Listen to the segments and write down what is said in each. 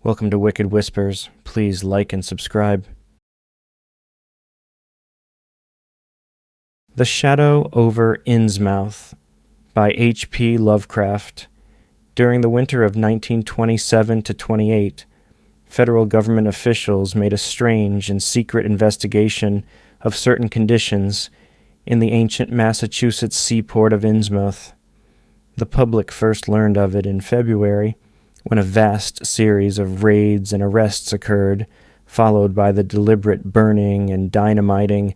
Welcome to Wicked Whispers. Please like and subscribe. The Shadow over Innsmouth by H.P. Lovecraft. During the winter of 1927 to 28, federal government officials made a strange and secret investigation of certain conditions in the ancient Massachusetts seaport of Innsmouth. The public first learned of it in February, when a vast series of raids and arrests occurred, followed by the deliberate burning and dynamiting,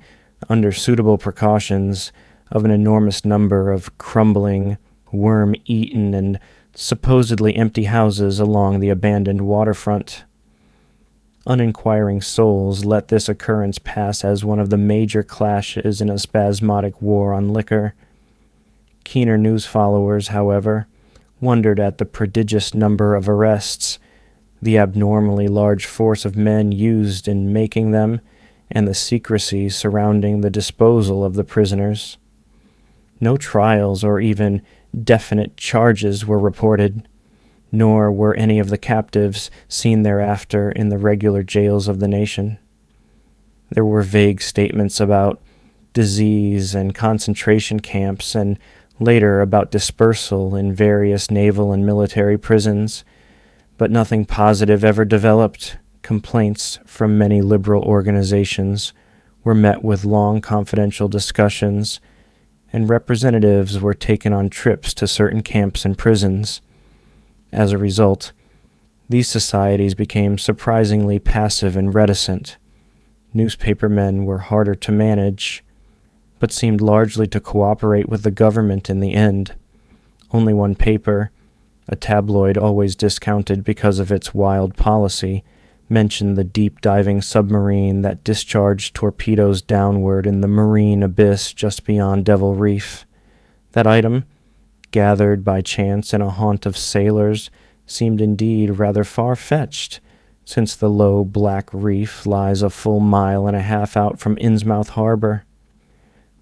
under suitable precautions, of an enormous number of crumbling, worm-eaten, and supposedly empty houses along the abandoned waterfront. Uninquiring souls let this occurrence pass as one of the major clashes in a spasmodic war on liquor. Keener news followers, however, wondered at the prodigious number of arrests, the abnormally large force of men used in making them, and the secrecy surrounding the disposal of the prisoners. No trials or even definite charges were reported, nor were any of the captives seen thereafter in the regular jails of the nation. There were vague statements about disease and concentration camps, and later about dispersal in various naval and military prisons, but nothing positive ever developed. Complaints from many liberal organizations were met with long confidential discussions, and representatives were taken on trips to certain camps and prisons. As a result, these societies became surprisingly passive and reticent. Newspapermen were harder to manage, but seemed largely to cooperate with the government in the end. Only one paper, a tabloid always discounted because of its wild policy, mentioned the deep-diving submarine that discharged torpedoes downward in the marine abyss just beyond Devil Reef. That item, gathered by chance in a haunt of sailors, seemed indeed rather far-fetched, since the low black reef lies a full mile and a half out from Innsmouth harbor.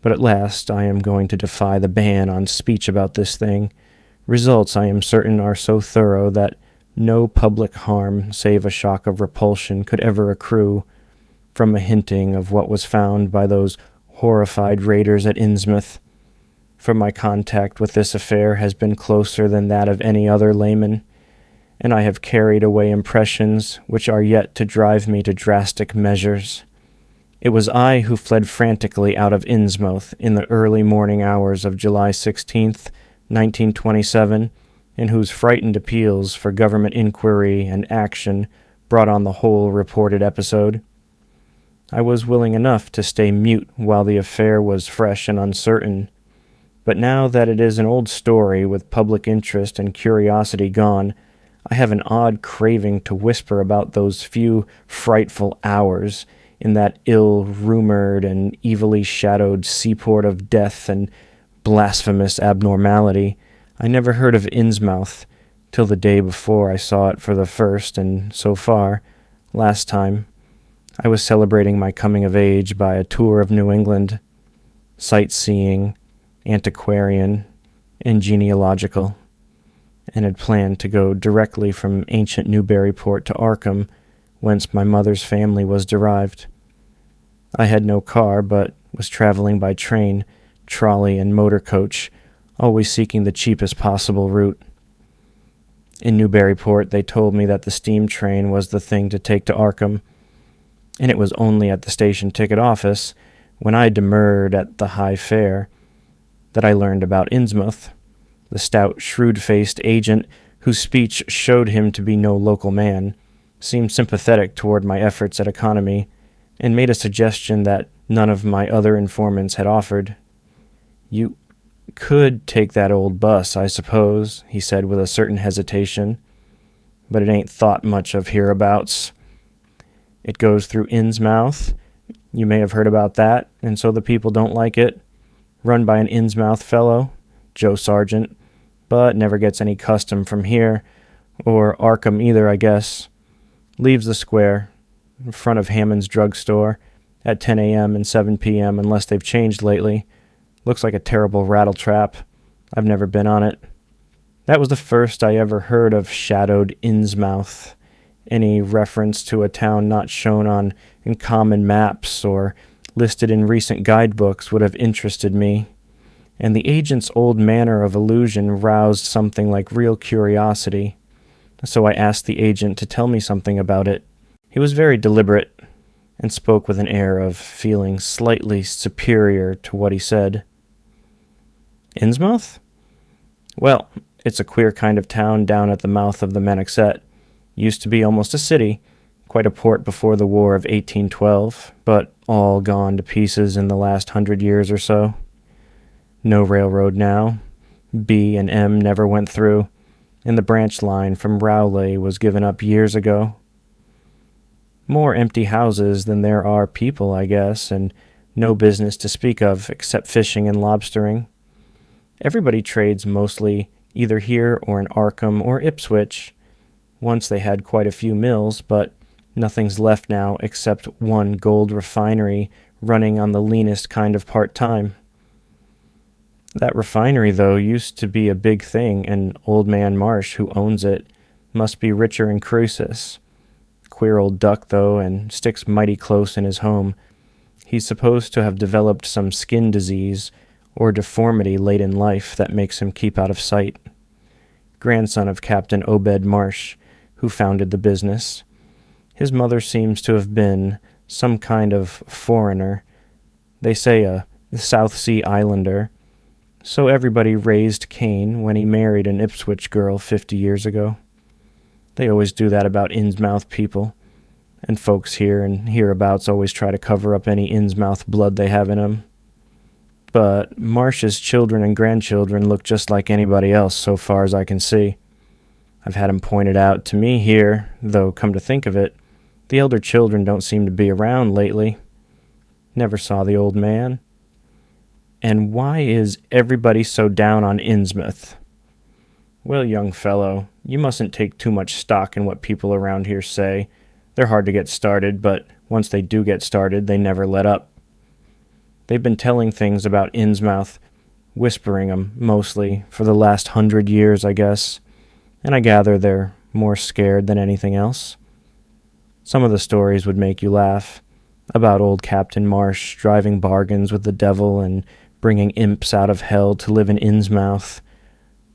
But at last I am going to defy the ban on speech about this thing. Results, I am certain, are so thorough that no public harm save a shock of repulsion could ever accrue from a hinting of what was found by those horrified raiders at Innsmouth. For my contact with this affair has been closer than that of any other layman, and I have carried away impressions which are yet to drive me to drastic measures. It was I who fled frantically out of Innsmouth in the early morning hours of July 16th, 1927, and whose frightened appeals for government inquiry and action brought on the whole reported episode. I was willing enough to stay mute while the affair was fresh and uncertain, but now that it is an old story with public interest and curiosity gone, I have an odd craving to whisper about those few frightful hours in that ill-rumored and evilly shadowed seaport of death and blasphemous abnormality. I never heard of Innsmouth till the day before I saw it for the first, and so far, last time, I was celebrating my coming of age by a tour of New England, sightseeing, antiquarian, and genealogical, and had planned to go directly from ancient Newburyport to Arkham, whence my mother's family was derived. I had no car, but was traveling by train, trolley, and motor coach, always seeking the cheapest possible route. In Newburyport, they told me that the steam train was the thing to take to Arkham, and it was only at the station ticket office, when I demurred at the high fare, that I learned about Innsmouth. The stout, shrewd-faced agent, whose speech showed him to be no local man, seemed sympathetic toward my efforts at economy, and made a suggestion that none of my other informants had offered. "You could take that old bus, I suppose," he said with a certain hesitation, "but it ain't thought much of hereabouts. It goes through Innsmouth. You may have heard about that, and so the people don't like it. Run by an Innsmouth fellow, Joe Sargent, but never gets any custom from here, or Arkham either, I guess. Leaves the square, in front of Hammond's drugstore, at 10 a.m. and 7 p.m. unless they've changed lately. Looks like a terrible rattletrap. I've never been on it." That was the first I ever heard of shadowed Innsmouth, Any reference to a town not shown on common maps or listed in recent guidebooks would have interested me, and the agent's old manner of allusion roused something like real curiosity, so I asked the agent to tell me something about it. He was very deliberate, and spoke with an air of feeling slightly superior to what he said. Innsmouth? Well, it's a queer kind of town down at the mouth of the Manoxet. Used to be almost a city, quite a port before the War of 1812, but all gone to pieces in the last 100 years or so. No railroad now. B and M never went through, and the branch line from Rowley was given up years ago. More empty houses than there are people, I guess, and no business to speak of except fishing and lobstering. Everybody trades mostly either here or in Arkham or Ipswich. Once they had quite a few mills, but nothing's left now except one gold refinery running on the leanest kind of part-time. That refinery, though, used to be a big thing, and Old Man Marsh, who owns it, must be richer in Cruces. Queer old duck, though, and sticks mighty close in his home. He's supposed to have developed some skin disease or deformity late in life that makes him keep out of sight. Grandson of Captain Obed Marsh, who founded the business. His mother seems to have been some kind of foreigner. They say a South Sea Islander. So everybody raised Cain when he married an Ipswich girl 50 years ago. They always do that about Innsmouth people, and folks here and hereabouts always try to cover up any Innsmouth blood they have in them. But Marsh's children and grandchildren look just like anybody else so far as I can see. I've had 'em pointed out to me here, though come to think of it, the elder children don't seem to be around lately. Never saw the old man. And why is everybody so down on Innsmouth? Well, young fellow, you mustn't take too much stock in what people around here say. They're hard to get started, but once they do get started, they never let up. They've been telling things about Innsmouth, whispering 'em, mostly, for the last 100 years, I guess, and I gather they're more scared than anything else. Some of the stories would make you laugh, about old Captain Marsh driving bargains with the devil and bringing imps out of hell to live in Innsmouth,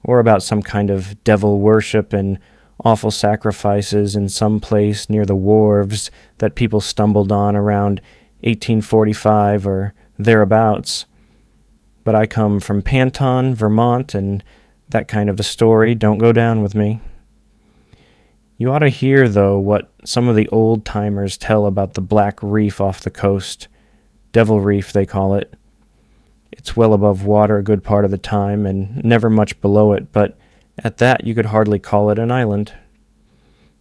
or about some kind of devil worship and awful sacrifices in some place near the wharves that people stumbled on around 1845 or thereabouts. But I come from Panton, Vermont, and that kind of a story don't go down with me. You ought to hear, though, what some of the old-timers tell about the Black Reef off the coast. Devil Reef, they call it. It's well above water a good part of the time, and never much below it, but at that you could hardly call it an island.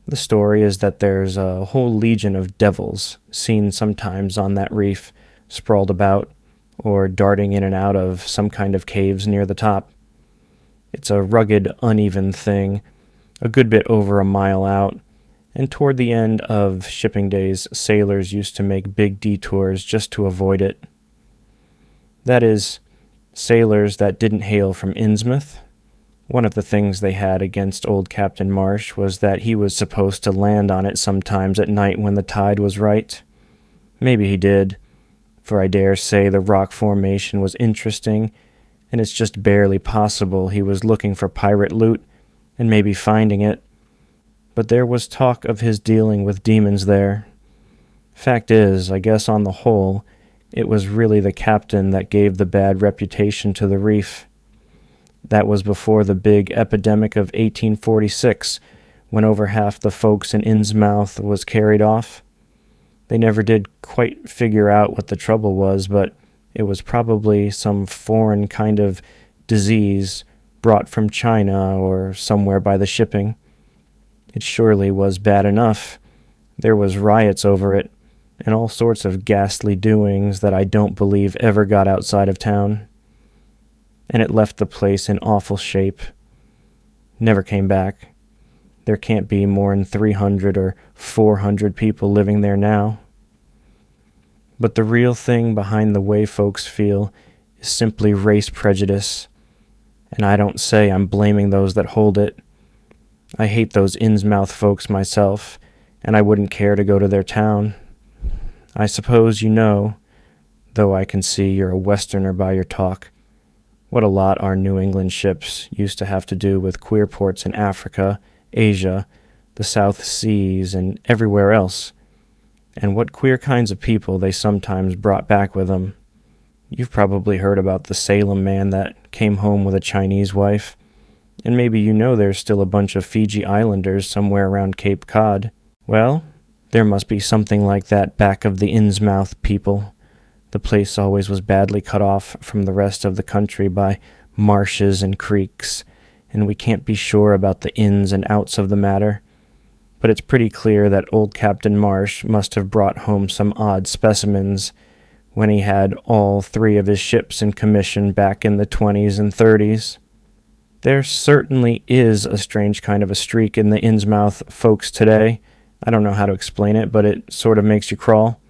The story is that there's a whole legion of devils seen sometimes on that reef, sprawled about, or darting in and out of some kind of caves near the top. It's a rugged, uneven thing, a good bit over a mile out, and toward the end of shipping days, sailors used to make big detours just to avoid it. That is, sailors that didn't hail from Innsmouth. One of the things they had against old Captain Marsh was that he was supposed to land on it sometimes at night when the tide was right. Maybe he did, for I dare say the rock formation was interesting, and it's just barely possible he was looking for pirate loot and maybe finding it. But there was talk of his dealing with demons there. Fact is, I guess on the whole, it was really the captain that gave the bad reputation to the reef. That was before the big epidemic of 1846, when over half the folks in Innsmouth was carried off. They never did quite figure out what the trouble was, but it was probably some foreign kind of disease brought from China or somewhere by the shipping. It surely was bad enough. There was riots over it, and all sorts of ghastly doings that I don't believe ever got outside of town. And it left the place in awful shape. Never came back. There can't be more than 300 or 400 people living there now. But the real thing behind the way folks feel is simply race prejudice, and I don't say I'm blaming those that hold it. I hate those Innsmouth folks myself, and I wouldn't care to go to their town. I suppose you know, though I can see you're a Westerner by your talk, what a lot our New England ships used to have to do with queer ports in Africa, Asia, the South Seas, and everywhere else, and what queer kinds of people they sometimes brought back with them. You've probably heard about the Salem man that came home with a Chinese wife, and maybe you know there's still a bunch of Fiji Islanders somewhere around Cape Cod. Well, there must be something like that back of the Innsmouth people. The place always was badly cut off from the rest of the country by marshes and creeks, and we can't be sure about the ins and outs of the matter. But it's pretty clear that old Captain Marsh must have brought home some odd specimens when he had all 3 of his ships in commission back in the 20s and 30s. There certainly is a strange kind of a streak in the Innsmouth folks today. I don't know how to explain it, but it sort of makes you crawl.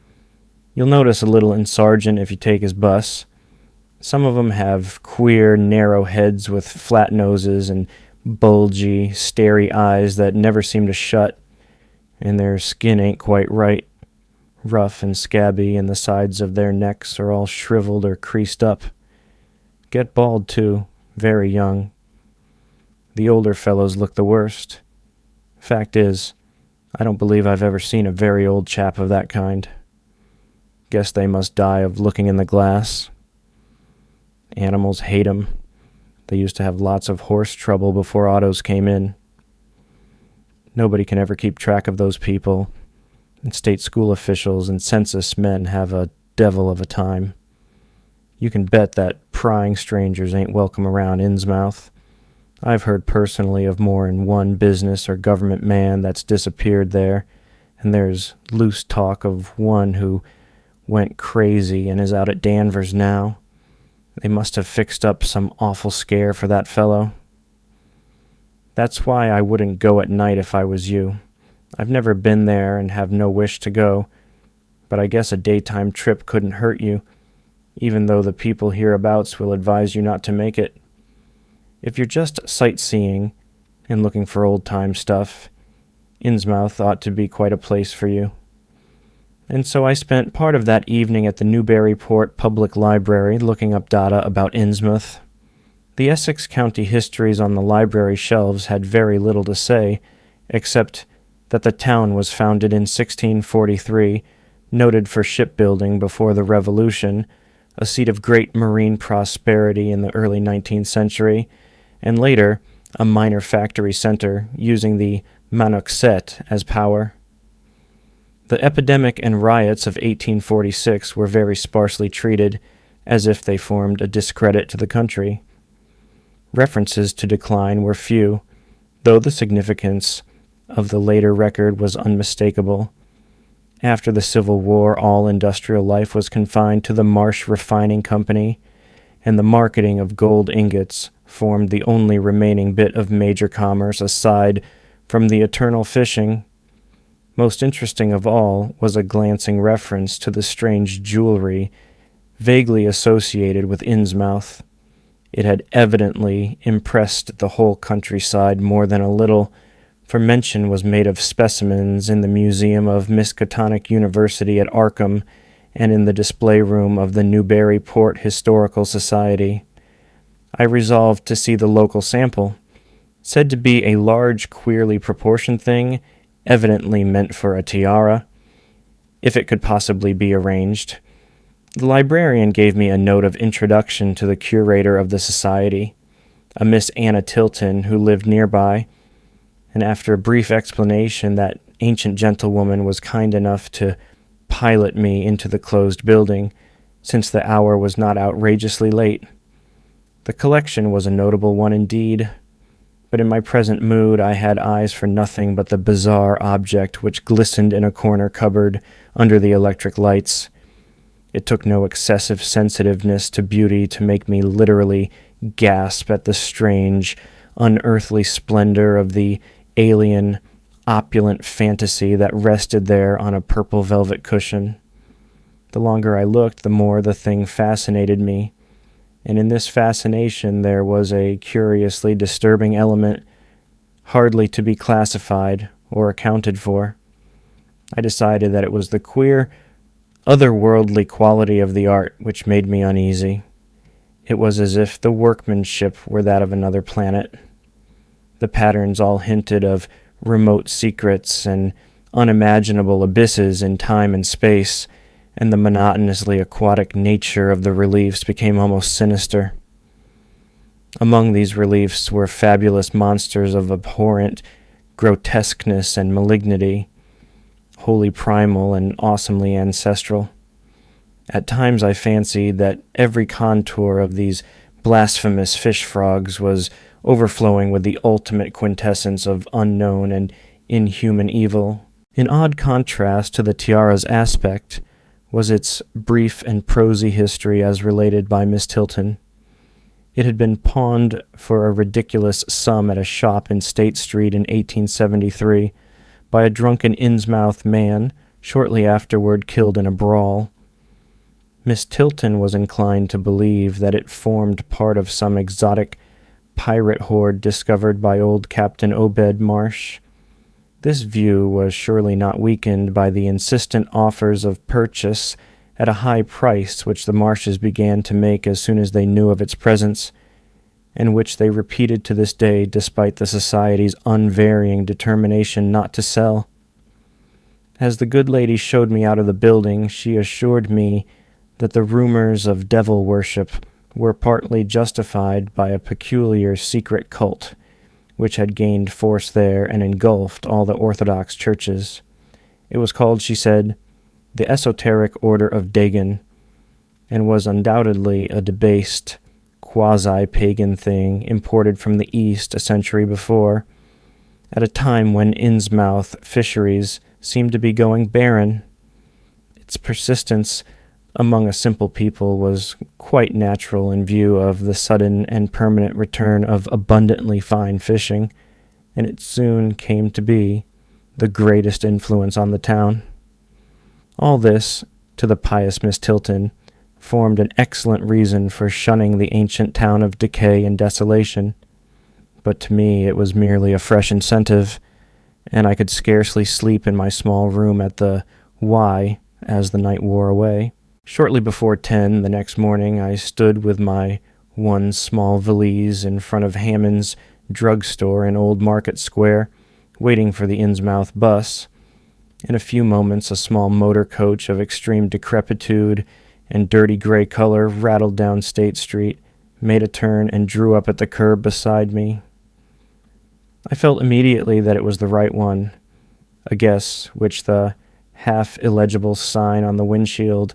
You'll notice a little in Sargent if you take his bus. Some of them have queer, narrow heads with flat noses and bulgy, starey eyes that never seem to shut, and their skin ain't quite right. Rough and scabby, and the sides of their necks are all shriveled or creased up. Get bald, too, very young. The older fellows look the worst. Fact is, I don't believe I've ever seen a very old chap of that kind. Guess they must die of looking in the glass. Animals hate 'em. They used to have lots of horse trouble before autos came in. Nobody can ever keep track of those people, and state school officials and census men have a devil of a time. You can bet that prying strangers ain't welcome around Innsmouth. I've heard personally of more than one business or government man that's disappeared there, and there's loose talk of one who went crazy and is out at Danvers now. They must have fixed up some awful scare for that fellow. That's why I wouldn't go at night if I was you. I've never been there and have no wish to go, but I guess a daytime trip couldn't hurt you, even though the people hereabouts will advise you not to make it. If you're just sightseeing and looking for old-time stuff, Innsmouth ought to be quite a place for you. And so I spent part of that evening at the Newburyport Public Library looking up data about Innsmouth. The Essex County histories on the library shelves had very little to say, except that the town was founded in 1643, noted for shipbuilding before the Revolution, a seat of great marine prosperity in the early 19th century, and later a minor factory center using the Manoxet as power. The epidemic and riots of 1846 were very sparsely treated, as if they formed a discredit to the country. References to decline were few, though the significance of the later record was unmistakable. After the Civil War, all industrial life was confined to the Marsh Refining Company, and the marketing of gold ingots formed the only remaining bit of major commerce aside from the eternal fishing. Most interesting of all was a glancing reference to the strange jewelry vaguely associated with Innsmouth. It had evidently impressed the whole countryside more than a little, for mention was made of specimens in the museum of Miskatonic University at Arkham and in the display room of the Newburyport Historical Society. I resolved to see the local sample, said to be a large, queerly proportioned thing, evidently meant for a tiara, if it could possibly be arranged. The librarian gave me a note of introduction to the curator of the society, a Miss Anna Tilton, who lived nearby, and after a brief explanation, that ancient gentlewoman was kind enough to pilot me into the closed building, since the hour was not outrageously late. The collection was a notable one indeed, but in my present mood I had eyes for nothing but the bizarre object which glistened in a corner cupboard under the electric lights. It took no excessive sensitiveness to beauty to make me literally gasp at the strange, unearthly splendor of the alien, opulent fantasy that rested there on a purple velvet cushion. The longer I looked, the more the thing fascinated me, and in this fascination there was a curiously disturbing element, hardly to be classified or accounted for. I decided that it was the queer, otherworldly quality of the art which made me uneasy. It was as if the workmanship were that of another planet. The patterns all hinted of remote secrets and unimaginable abysses in time and space, and the monotonously aquatic nature of the reliefs became almost sinister. Among these reliefs were fabulous monsters of abhorrent grotesqueness and malignity, wholly primal and awesomely ancestral. At times I fancied that every contour of these blasphemous fish frogs was overflowing with the ultimate quintessence of unknown and inhuman evil. In odd contrast to the tiara's aspect was its brief and prosy history as related by Miss Tilton. It had been pawned for a ridiculous sum at a shop in State Street in 1873 by a drunken Innsmouth man, shortly afterward killed in a brawl. Miss Tilton was inclined to believe that it formed part of some exotic pirate horde discovered by old Captain Obed Marsh. This view was surely not weakened by the insistent offers of purchase at a high price which the Marshes began to make as soon as they knew of its presence, and which they repeated to this day despite the Society's unvarying determination not to sell. As the good lady showed me out of the building, she assured me that the rumors of devil worship were partly justified by a peculiar secret cult, which had gained force there and engulfed all the Orthodox churches. It was called, she said, the Esoteric Order of Dagon, and was undoubtedly a debased, quasi-pagan thing imported from the East a century before, at a time when Innsmouth fisheries seemed to be going barren. Its persistence among a simple people was quite natural in view of the sudden and permanent return of abundantly fine fishing, and it soon came to be the greatest influence on the town. All this, to the pious Miss Tilton, formed an excellent reason for shunning the ancient town of decay and desolation, but to me it was merely a fresh incentive, and I could scarcely sleep in my small room at the Y as the night wore away. Shortly before 10 the next morning, I stood with my one small valise in front of Hammond's drugstore in Old Market Square, waiting for the Innsmouth bus. In a few moments, a small motor coach of extreme decrepitude and dirty gray color rattled down State Street, made a turn, and drew up at the curb beside me. I felt immediately that it was the right one, a guess which the half-illegible sign on the windshield,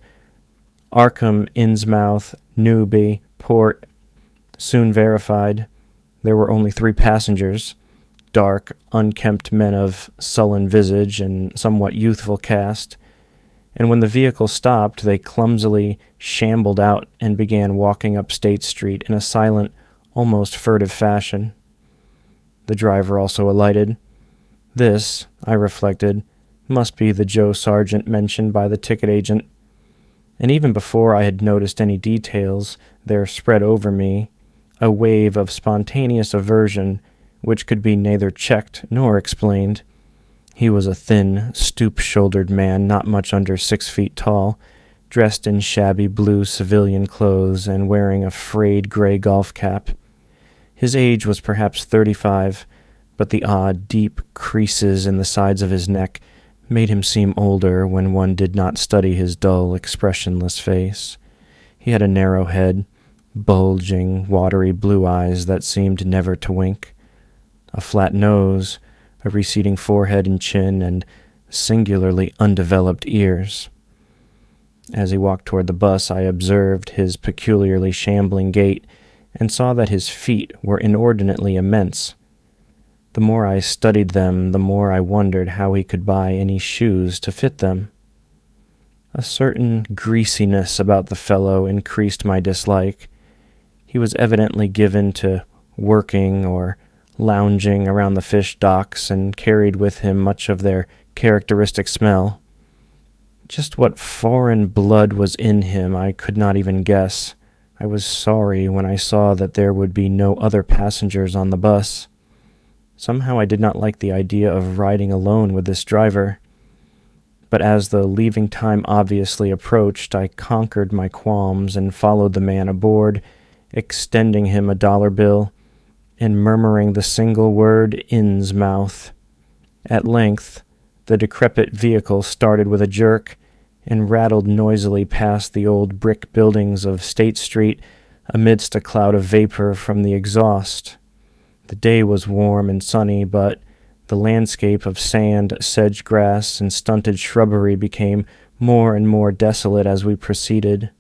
Arkham, Innsmouth, Newby, Port, soon verified. There were only 3 passengers, dark, unkempt men of sullen visage and somewhat youthful cast, and when the vehicle stopped, they clumsily shambled out and began walking up State Street in a silent, almost furtive fashion. The driver also alighted. This, I reflected, must be the Joe Sargent mentioned by the ticket agent, and even before I had noticed any details, there spread over me a wave of spontaneous aversion which could be neither checked nor explained. He was a thin, stoop-shouldered man not much under 6 feet tall, dressed in shabby blue civilian clothes and wearing a frayed gray golf cap. His age was perhaps 35, but the odd, deep creases in the sides of his neck made him seem older when one did not study his dull, expressionless face. He had a narrow head, bulging, watery blue eyes that seemed never to wink, a flat nose, a receding forehead and chin, and singularly undeveloped ears. As he walked toward the bus, I observed his peculiarly shambling gait and saw that his feet were inordinately immense. The more I studied them, the more I wondered how he could buy any shoes to fit them. A certain greasiness about the fellow increased my dislike. He was evidently given to working or lounging around the fish docks and carried with him much of their characteristic smell. Just what foreign blood was in him I could not even guess. I was sorry when I saw that there would be no other passengers on the bus. Somehow I did not like the idea of riding alone with this driver. But as the leaving time obviously approached, I conquered my qualms and followed the man aboard, extending him a dollar bill and murmuring the single word, Innsmouth. At length, the decrepit vehicle started with a jerk and rattled noisily past the old brick buildings of State Street amidst a cloud of vapor from the exhaust. The day was warm and sunny, but the landscape of sand, sedge grass, and stunted shrubbery became more and more desolate as we proceeded.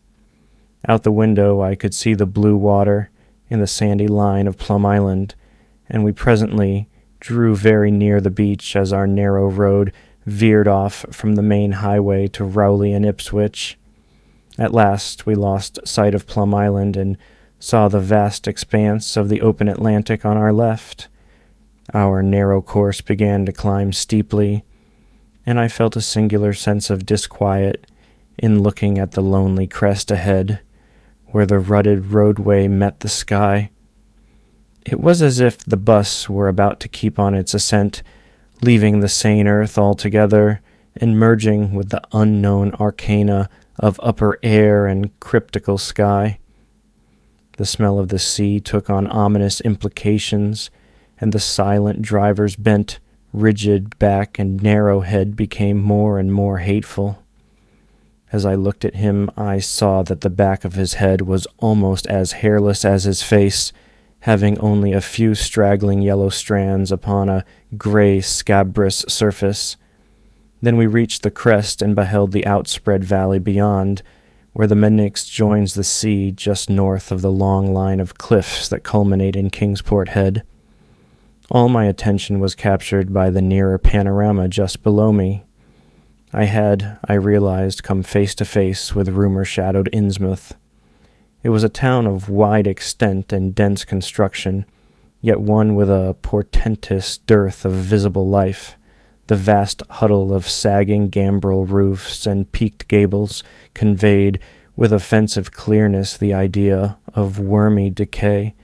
Out the window I could see the blue water and the sandy line of Plum Island, and we presently drew very near the beach as our narrow road veered off from the main highway to Rowley and Ipswich. At last we lost sight of Plum Island and saw the vast expanse of the open Atlantic on our left. Our narrow course began to climb steeply, and I felt a singular sense of disquiet in looking at the lonely crest ahead, where the rutted roadway met the sky. It was as if the bus were about to keep on its ascent, leaving the sane earth altogether and merging with the unknown arcana of upper air and cryptical sky. The smell of the sea took on ominous implications, and the silent driver's bent, rigid back and narrow head became more and more hateful. As I looked at him, I saw that the back of his head was almost as hairless as his face, having only a few straggling yellow strands upon a gray, scabrous surface. Then we reached the crest and beheld the outspread valley beyond, where the Menix joins the sea just north of the long line of cliffs that culminate in Kingsport Head. All my attention was captured by the nearer panorama just below me. I realized, come face to face with rumor-shadowed Innsmouth. It was a town of wide extent and dense construction, yet one with a portentous dearth of visible life. The vast huddle of sagging gambrel roofs and peaked gables conveyed with offensive clearness the idea of wormy decay,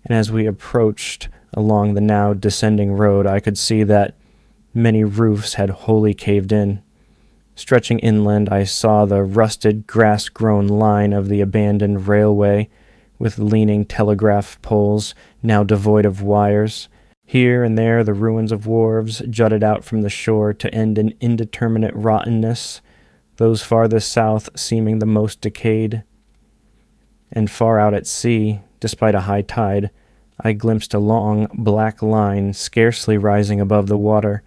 and as we approached along the now descending road, I could see that many roofs had wholly caved in. Stretching inland, I saw the rusted, grass-grown line of the abandoned railway, with leaning telegraph poles now devoid of wires. Here and there the ruins of wharves jutted out from the shore to end in indeterminate rottenness, those farthest south seeming the most decayed. And far out at sea, despite a high tide, I glimpsed a long, black line scarcely rising above the water,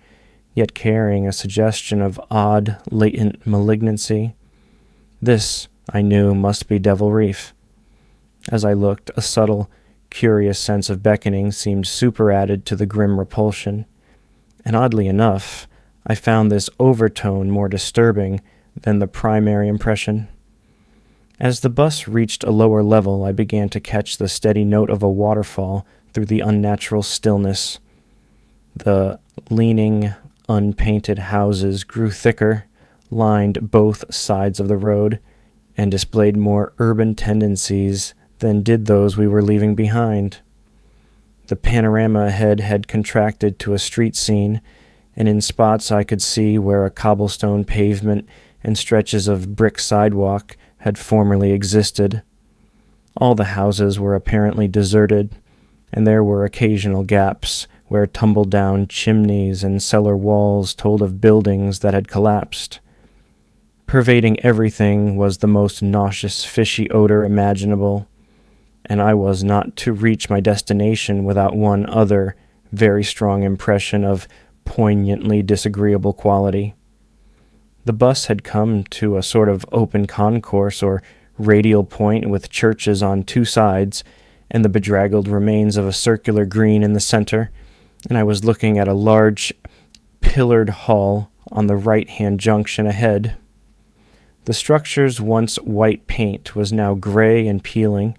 yet carrying a suggestion of odd, latent malignancy. This, I knew, must be Devil Reef. As I looked, a subtle, curious sense of beckoning seemed superadded to the grim repulsion, and oddly enough, I found this overtone more disturbing than the primary impression. As the bus reached a lower level, I began to catch the steady note of a waterfall through the unnatural stillness. The leaning, unpainted houses grew thicker, lined both sides of the road, and displayed more urban tendencies than did those we were leaving behind. The panorama ahead had contracted to a street scene, and in spots I could see where a cobblestone pavement and stretches of brick sidewalk had formerly existed. All the houses were apparently deserted, and there were occasional gaps where tumble-down chimneys and cellar walls told of buildings that had collapsed. Pervading everything was the most nauseous, fishy odor imaginable, and I was not to reach my destination without one other very strong impression of poignantly disagreeable quality. The bus had come to a sort of open concourse or radial point with churches on two sides and the bedraggled remains of a circular green in the center, and I was looking at a large pillared hall on the right-hand junction ahead. The structure's once white paint was now gray and peeling,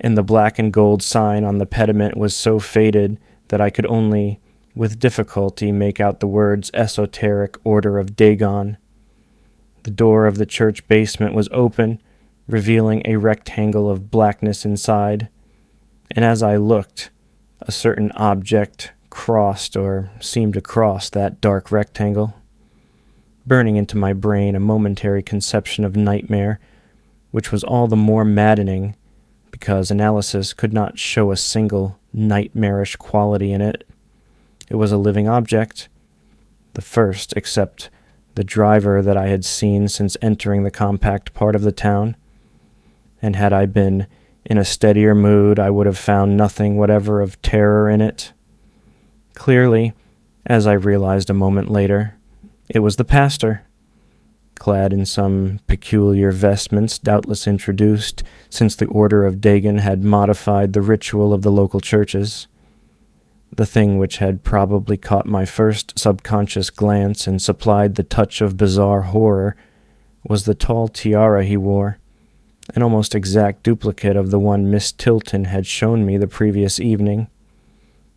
and the black and gold sign on the pediment was so faded that I could only, with difficulty, make out the words Esoteric Order of Dagon. The door of the church basement was open, revealing a rectangle of blackness inside, and as I looked, a certain object crossed or seemed to cross that dark rectangle. burning into my brain a momentary conception of nightmare, which was all the more maddening because analysis could not show a single nightmarish quality in it. It was a living object, the first except the driver that I had seen since entering the compact part of the town, and had I been in a steadier mood, I would have found nothing whatever of terror in it. Clearly, as I realized a moment later, it was the pastor, clad in some peculiar vestments doubtless introduced since the Order of Dagon had modified the ritual of the local churches. The thing which had probably caught my first subconscious glance and supplied the touch of bizarre horror was the tall tiara he wore, an almost exact duplicate of the one Miss Tilton had shown me the previous evening.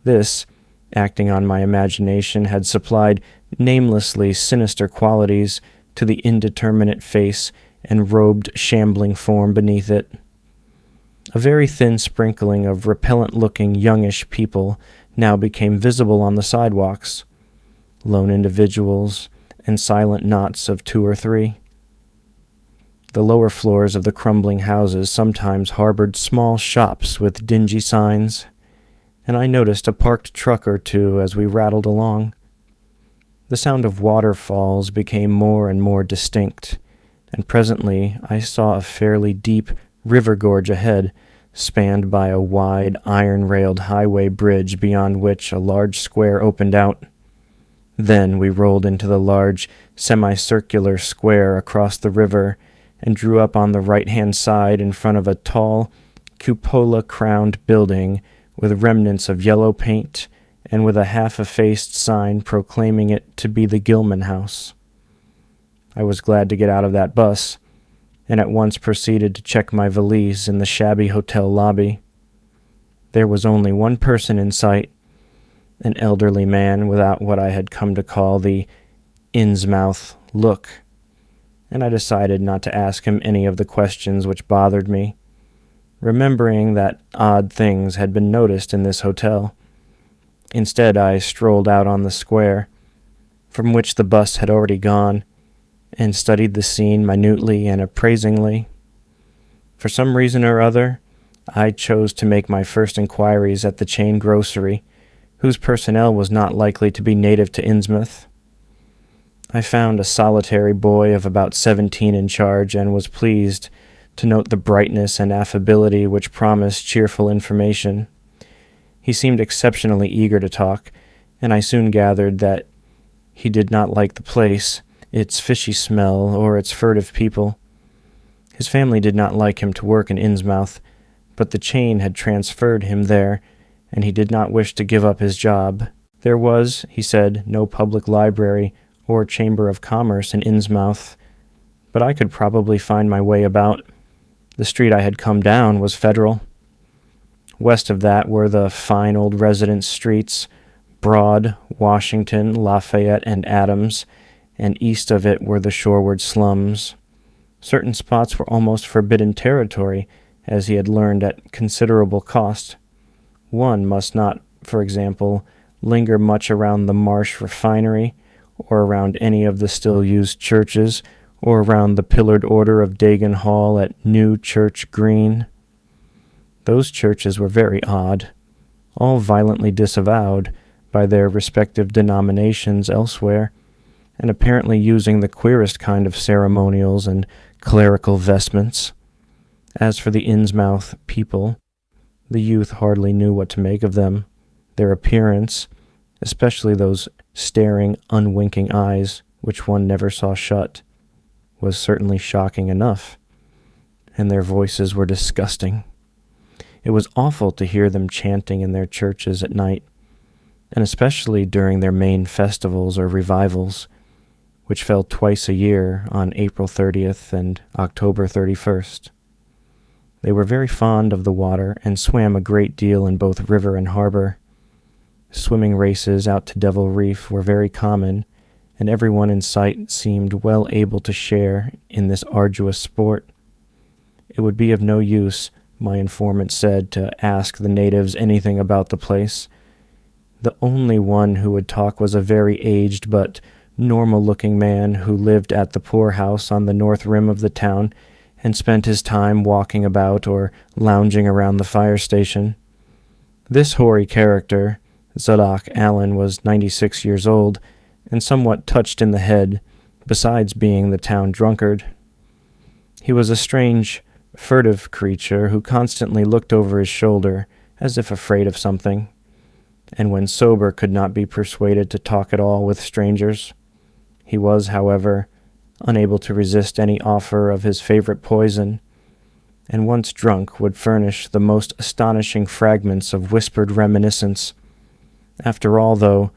This, acting on my imagination, had supplied namelessly sinister qualities to the indeterminate face and robed shambling form beneath it. A very thin sprinkling of repellent-looking youngish people now became visible on the sidewalks, lone individuals and silent knots of 2 or 3. The lower floors of the crumbling houses sometimes harbored small shops with dingy signs, and I noticed a parked truck or two as we rattled along. The sound of waterfalls became more and more distinct, and presently I saw a fairly deep river gorge ahead, spanned by a wide iron-railed highway bridge beyond which a large square opened out. Then we rolled into the large semicircular square across the river and drew up on the right-hand side in front of a tall, cupola-crowned building with remnants of yellow paint and with a half-effaced sign proclaiming it to be the Gilman House. I was glad to get out of that bus, and at once proceeded to check my valise in the shabby hotel lobby. There was only one person in sight, an elderly man without what I had come to call the Innsmouth look, and I decided not to ask him any of the questions which bothered me, remembering that odd things had been noticed in this hotel. Instead, I strolled out on the square, from which the bus had already gone, and studied the scene minutely and appraisingly. For some reason or other, I chose to make my first inquiries at the chain grocery, whose personnel was not likely to be native to Innsmouth. I found a solitary boy of about 17 in charge, and was pleased to note the brightness and affability which promised cheerful information. He seemed exceptionally eager to talk, and I soon gathered that he did not like the place, its fishy smell, or its furtive people. His family did not like him to work in Innsmouth, but the chain had transferred him there, and he did not wish to give up his job. There was, he said, no public library or chamber of commerce in Innsmouth, but I could probably find my way about. The street I had come down was Federal. West of that were the fine old residence streets, Broad, Washington, Lafayette, and Adams, and east of it were the shoreward slums. Certain spots were almost forbidden territory, as he had learned at considerable cost. One must not, for example, linger much around the Marsh refinery, or around any of the still-used churches, or around the pillared Order of Dagon Hall at New Church Green. Those churches were very odd, all violently disavowed by their respective denominations elsewhere, and apparently using the queerest kind of ceremonials and clerical vestments. As for the Innsmouth people, the youth hardly knew what to make of them. Their appearance, especially those staring, unwinking eyes which one never saw shut, was certainly shocking enough, and their voices were disgusting. It was awful to hear them chanting in their churches at night, and especially during their main festivals or revivals, which fell twice a year on April 30th and October 31st. They were very fond of the water and swam a great deal in both river and harbor. Swimming races out to Devil Reef were very common, and everyone in sight seemed well able to share in this arduous sport. It would be of no use, my informant said, to ask the natives anything about the place. The only one who would talk was a very aged but normal-looking man who lived at the poorhouse on the north rim of the town and spent his time walking about or lounging around the fire station. This hoary character, Zadok Allen, was 96 years old and somewhat touched in the head, besides being the town drunkard. He was a strange, furtive creature who constantly looked over his shoulder as if afraid of something, and when sober could not be persuaded to talk at all with strangers. He was, however, unable to resist any offer of his favorite poison, and once drunk would furnish the most astonishing fragments of whispered reminiscence. After all, though,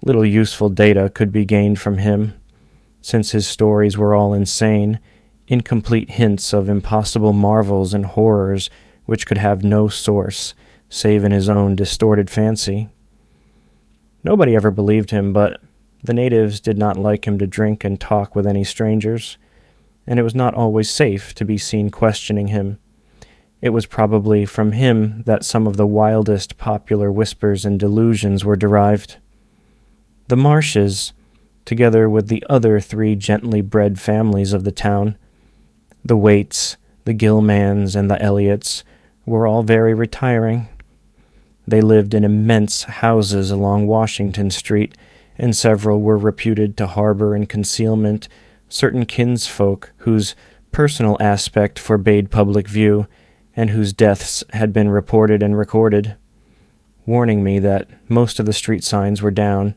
little useful data could be gained from him, since his stories were all insane, incomplete hints of impossible marvels and horrors which could have no source save in his own distorted fancy. Nobody ever believed him, but the natives did not like him to drink and talk with any strangers, and it was not always safe to be seen questioning him. It was probably from him that some of the wildest popular whispers and delusions were derived. The Marshes, together with the other 3 gently bred families of the town, the Waits, the Gilmans, and the Elliots, were all very retiring. They lived in immense houses along Washington Street, and several were reputed to harbor in concealment certain kinsfolk whose personal aspect forbade public view, and whose deaths had been reported and recorded. Warning me that most of the street signs were down,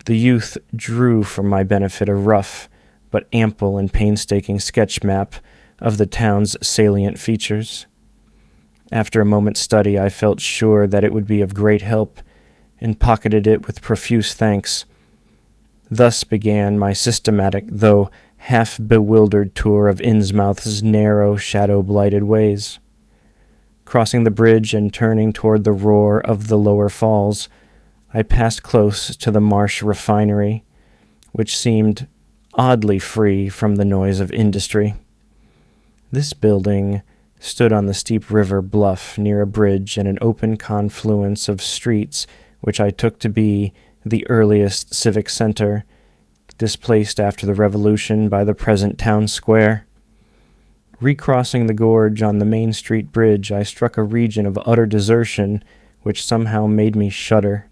the youth drew for my benefit a rough but ample and painstaking sketch map of the town's salient features. After a moment's study, I felt sure that it would be of great help, and pocketed it with profuse thanks. Thus began my systematic, though half-bewildered tour of Innsmouth's narrow, shadow-blighted ways. Crossing the bridge and turning toward the roar of the lower falls, I passed close to the Marsh refinery, which seemed oddly free from the noise of industry. This building stood on the steep river bluff near a bridge and an open confluence of streets which I took to be the earliest civic center, displaced after the Revolution by the present town square. Recrossing the gorge on the Main Street Bridge, I struck a region of utter desertion which somehow made me shudder.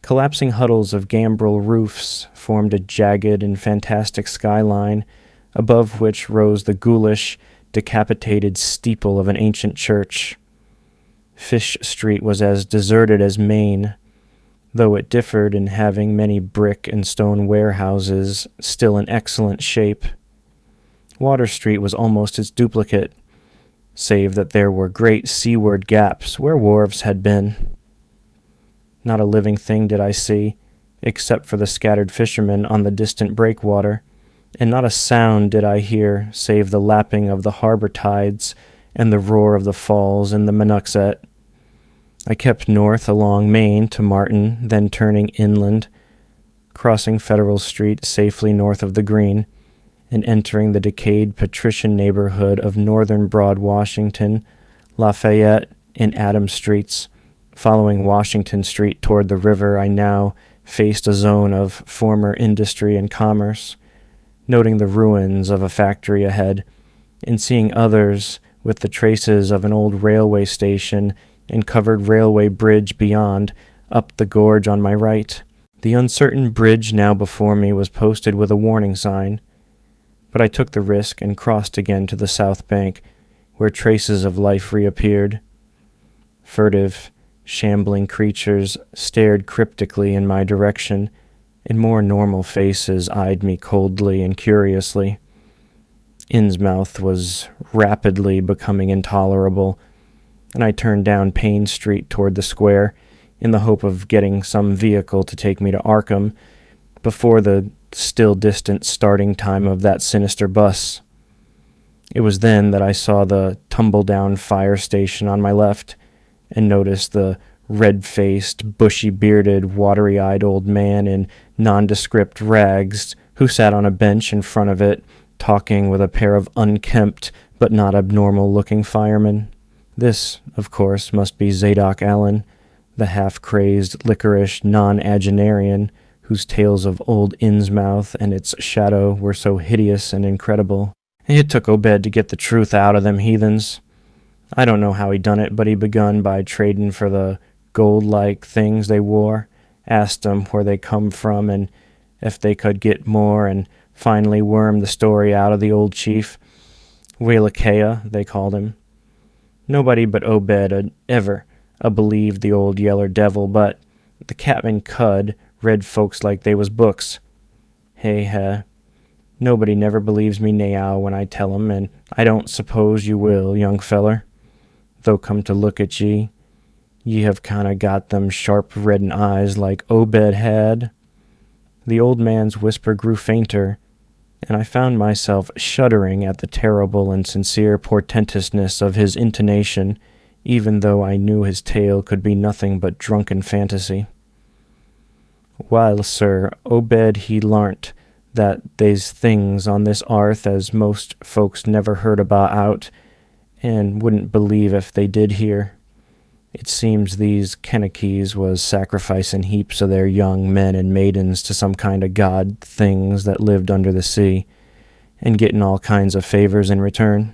Collapsing huddles of gambrel roofs formed a jagged and fantastic skyline, above which rose the ghoulish, decapitated steeple of an ancient church. Fish Street was as deserted as Main, though it differed in having many brick and stone warehouses still in excellent shape. Water Street was almost its duplicate, save that there were great seaward gaps where wharves had been. Not a living thing did I see, except for the scattered fishermen on the distant breakwater, and not a sound did I hear save the lapping of the harbor tides and the roar of the falls in the Monuxet. I kept north along Main to Martin, then turning inland, crossing Federal Street safely north of the Green, and entering the decayed patrician neighborhood of northern Broad Washington, Lafayette, and Adams Streets. Following Washington Street toward the river, I now faced a zone of former industry and commerce, noting the ruins of a factory ahead, and seeing others with the traces of an old railway station and covered railway bridge beyond, up the gorge on my right. The uncertain bridge now before me was posted with a warning sign, but I took the risk and crossed again to the south bank, where traces of life reappeared. Furtive, shambling creatures stared cryptically in my direction, and more normal faces eyed me coldly and curiously. Innsmouth was rapidly becoming intolerable, and I turned down Payne Street toward the square in the hope of getting some vehicle to take me to Arkham before the still distant starting time of that sinister bus. It was then that I saw the tumble-down fire station on my left and noticed the red-faced, bushy-bearded, watery-eyed old man in nondescript rags who sat on a bench in front of it, talking with a pair of unkempt but not abnormal-looking firemen. This, of course, must be Zadok Allen, the half-crazed, liquorish non-agenarian whose tales of old Innsmouth and its shadow were so hideous and incredible. It took Obed to get the truth out of them heathens. I don't know how he done it, but he begun by trading for the gold-like things they wore, asked them where they come from and if they could get more, and finally wormed the story out of the old chief. Wailakea, they called him. Nobody but Obed had ever believed the old yeller devil, but the Captain Cud read folks like they was books. Hey, nobody never believes me now when I tell 'em, and I don't suppose you will, young feller. Though come to look at ye have kinda got them sharp redden eyes like Obed had. The old man's whisper grew fainter, and I found myself shuddering at the terrible and sincere portentousness of his intonation, even though I knew his tale could be nothing but drunken fantasy. Well, sir, Obed he larnt that they's things on this arth as most folks never heard about out, and wouldn't believe if they did hear. It seems these Kenakees was sacrificing heaps of their young men and maidens to some kind of god things that lived under the sea, and getting all kinds of favors in return.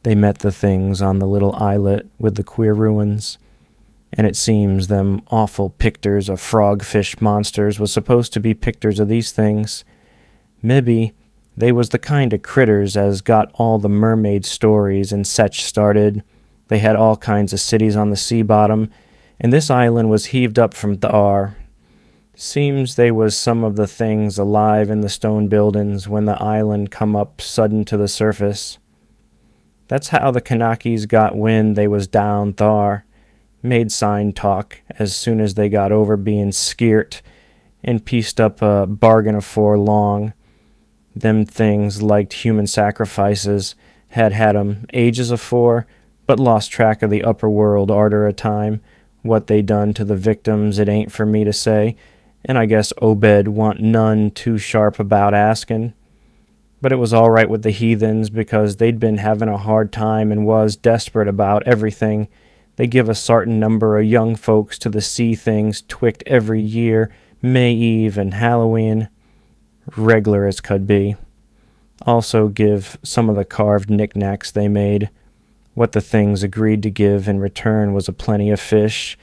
They met the things on the little islet with the queer ruins, and it seems them awful picters of frog-fish monsters was supposed to be picters of these things. Mebbe they was the kind of critters as got all the mermaid stories and sech started. They had all kinds of cities on the sea bottom, and this island was heaved up from thar. Seems they was some of the things alive in the stone buildings when the island come up sudden to the surface. That's how the Kanakees got wind they was down thar. Made sign talk as soon as they got over being skeert, and pieced up a bargain afore long. Them things liked human sacrifices, had 'em ages afore, but lost track of the upper world arter a time. What they done to the victims it ain't for me to say, and I guess Obed wa'n't none too sharp about asking. But it was all right with the heathens, because they'd been having a hard time and was desperate about everything. They give a sartain number of young folks to the sea things twict every year, May Eve and Halloween, reg'lar as could be. Also give some of the carved knickknacks they made. What the things agreed to give in return was a plenty of fish.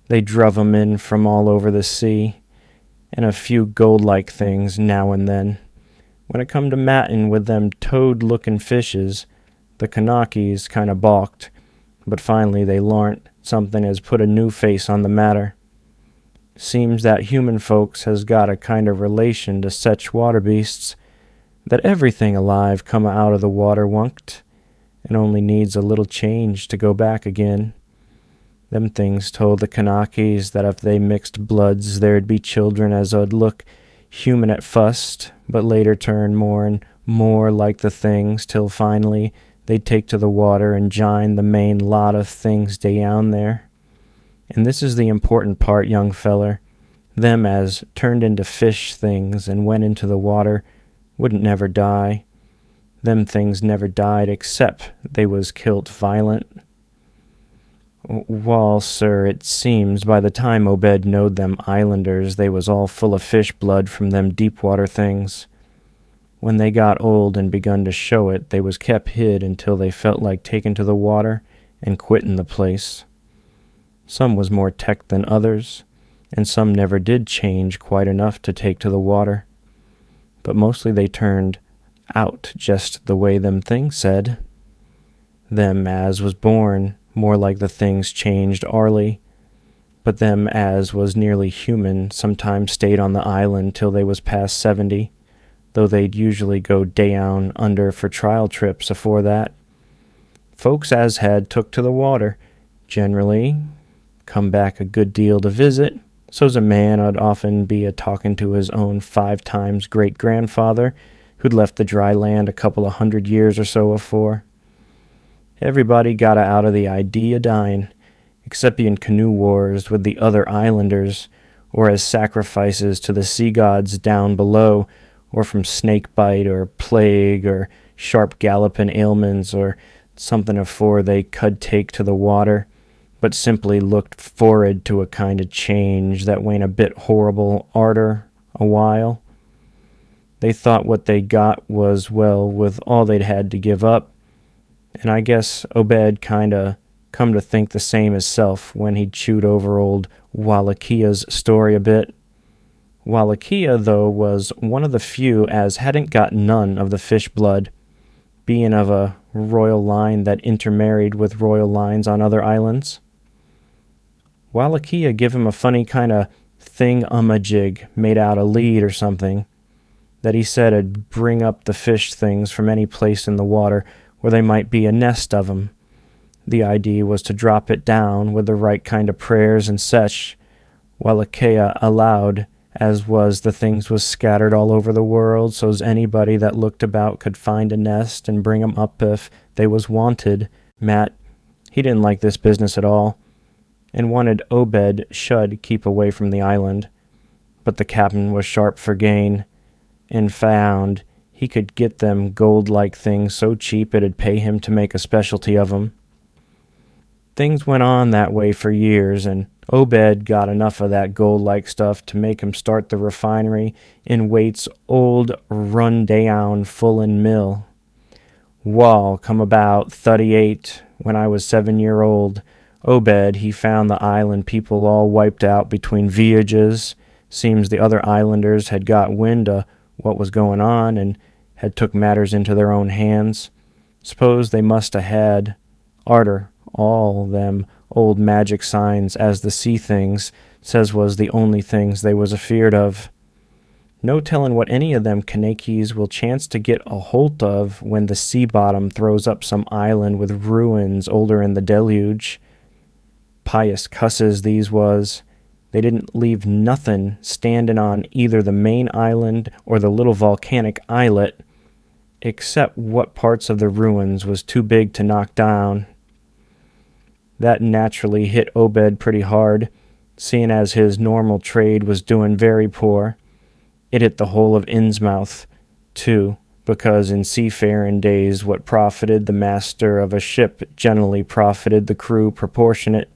They druv 'em in from all over the sea, and a few gold-like things now and then. When it come to mattin' with them toad-looking fishes, the Kanakees kinda balked, but finally they larnt something as put a new face on the matter. Seems that human folks has got a kind of relation to sech water beasts, that everything alive come out of the water wunkt, and only needs a little change to go back again. Them things told the Kanakees that if they mixed bloods there'd be children as 'ud look human at fust, but later turn more and more like the things, till finally they'd take to the water and jine the main lot of things down there. And this is the important part, young feller. Them as turned into fish things and went into the water wouldn't never die. Them things never died except they was kilt violent. Wall, sir, it seems by the time Obed knowed them islanders, they was all full of fish blood from them deep-water things. When they got old and begun to show it, they was kept hid until they felt like taking to the water and quitting the place. Some was more tech than others, and some never did change quite enough to take to the water. But mostly they turned out just the way them things said. Them as was born more like the things changed arly, but them as was nearly human sometimes stayed on the island till they was past 70, though they'd usually go down under for trial trips afore that. Folks as had took to the water generally come back a good deal to visit, so's a man 'ud often be a-talking to his own 5 times great-grandfather who'd left the dry land a couple of 100 years or so afore. Everybody got out of the idea dying, except being canoe wars with the other islanders, or as sacrifices to the sea gods down below, or from snake bite or plague or sharp galloping ailments or something afore they could take to the water, but simply looked for'ard to a kind of change that wa'n't a bit horrible arter a while. They thought what they got was, well, with all they'd had to give up, and I guess Obed kinda come to think the same as self when he'd chewed over old Wallachiyah's story a bit. Wallachia, though, was one of the few as hadn't got none of the fish blood, being of a royal line that intermarried with royal lines on other islands. Wallachia give him a funny kind of thing-a-majig made out of lead or something, that he said 'ud bring up the fish things from any place in the water where they might be a nest of 'em. The idea was to drop it down with the right kind of prayers and sech. Wallachia allowed, as was the things was scattered all over the world, so's anybody that looked about could find a nest and bring 'em up if they was wanted. Matt, he didn't like this business at all, and wanted Obed should keep away from the island. But the captain was sharp for gain, and found he could get them gold-like things so cheap it'd pay him to make a specialty of 'em. Things went on that way for years, and Obed got enough of that gold-like stuff to make him start the refinery in Waite's old run-down Fullen mill. Wall come about 38 when I was 7-year-old. Obed, he found the island people all wiped out between voyages. Seems the other islanders had got wind of what was going on and had took matters into their own hands. Suppose they must 'a' had arter all them old magic signs as the sea things says was the only things they was afeard of. No tellin' what any of them Kanakis will chance to get a holt of when the sea bottom throws up some island with ruins older in the deluge. Pious cusses these was. They didn't leave nothin' standin' on either the main island or the little volcanic islet, except what parts of the ruins was too big to knock down. That naturally hit Obed pretty hard, seeing as his normal trade was doing very poor. It hit the whole of Innsmouth, too, because in seafaring days what profited the master of a ship generally profited the crew proportionate.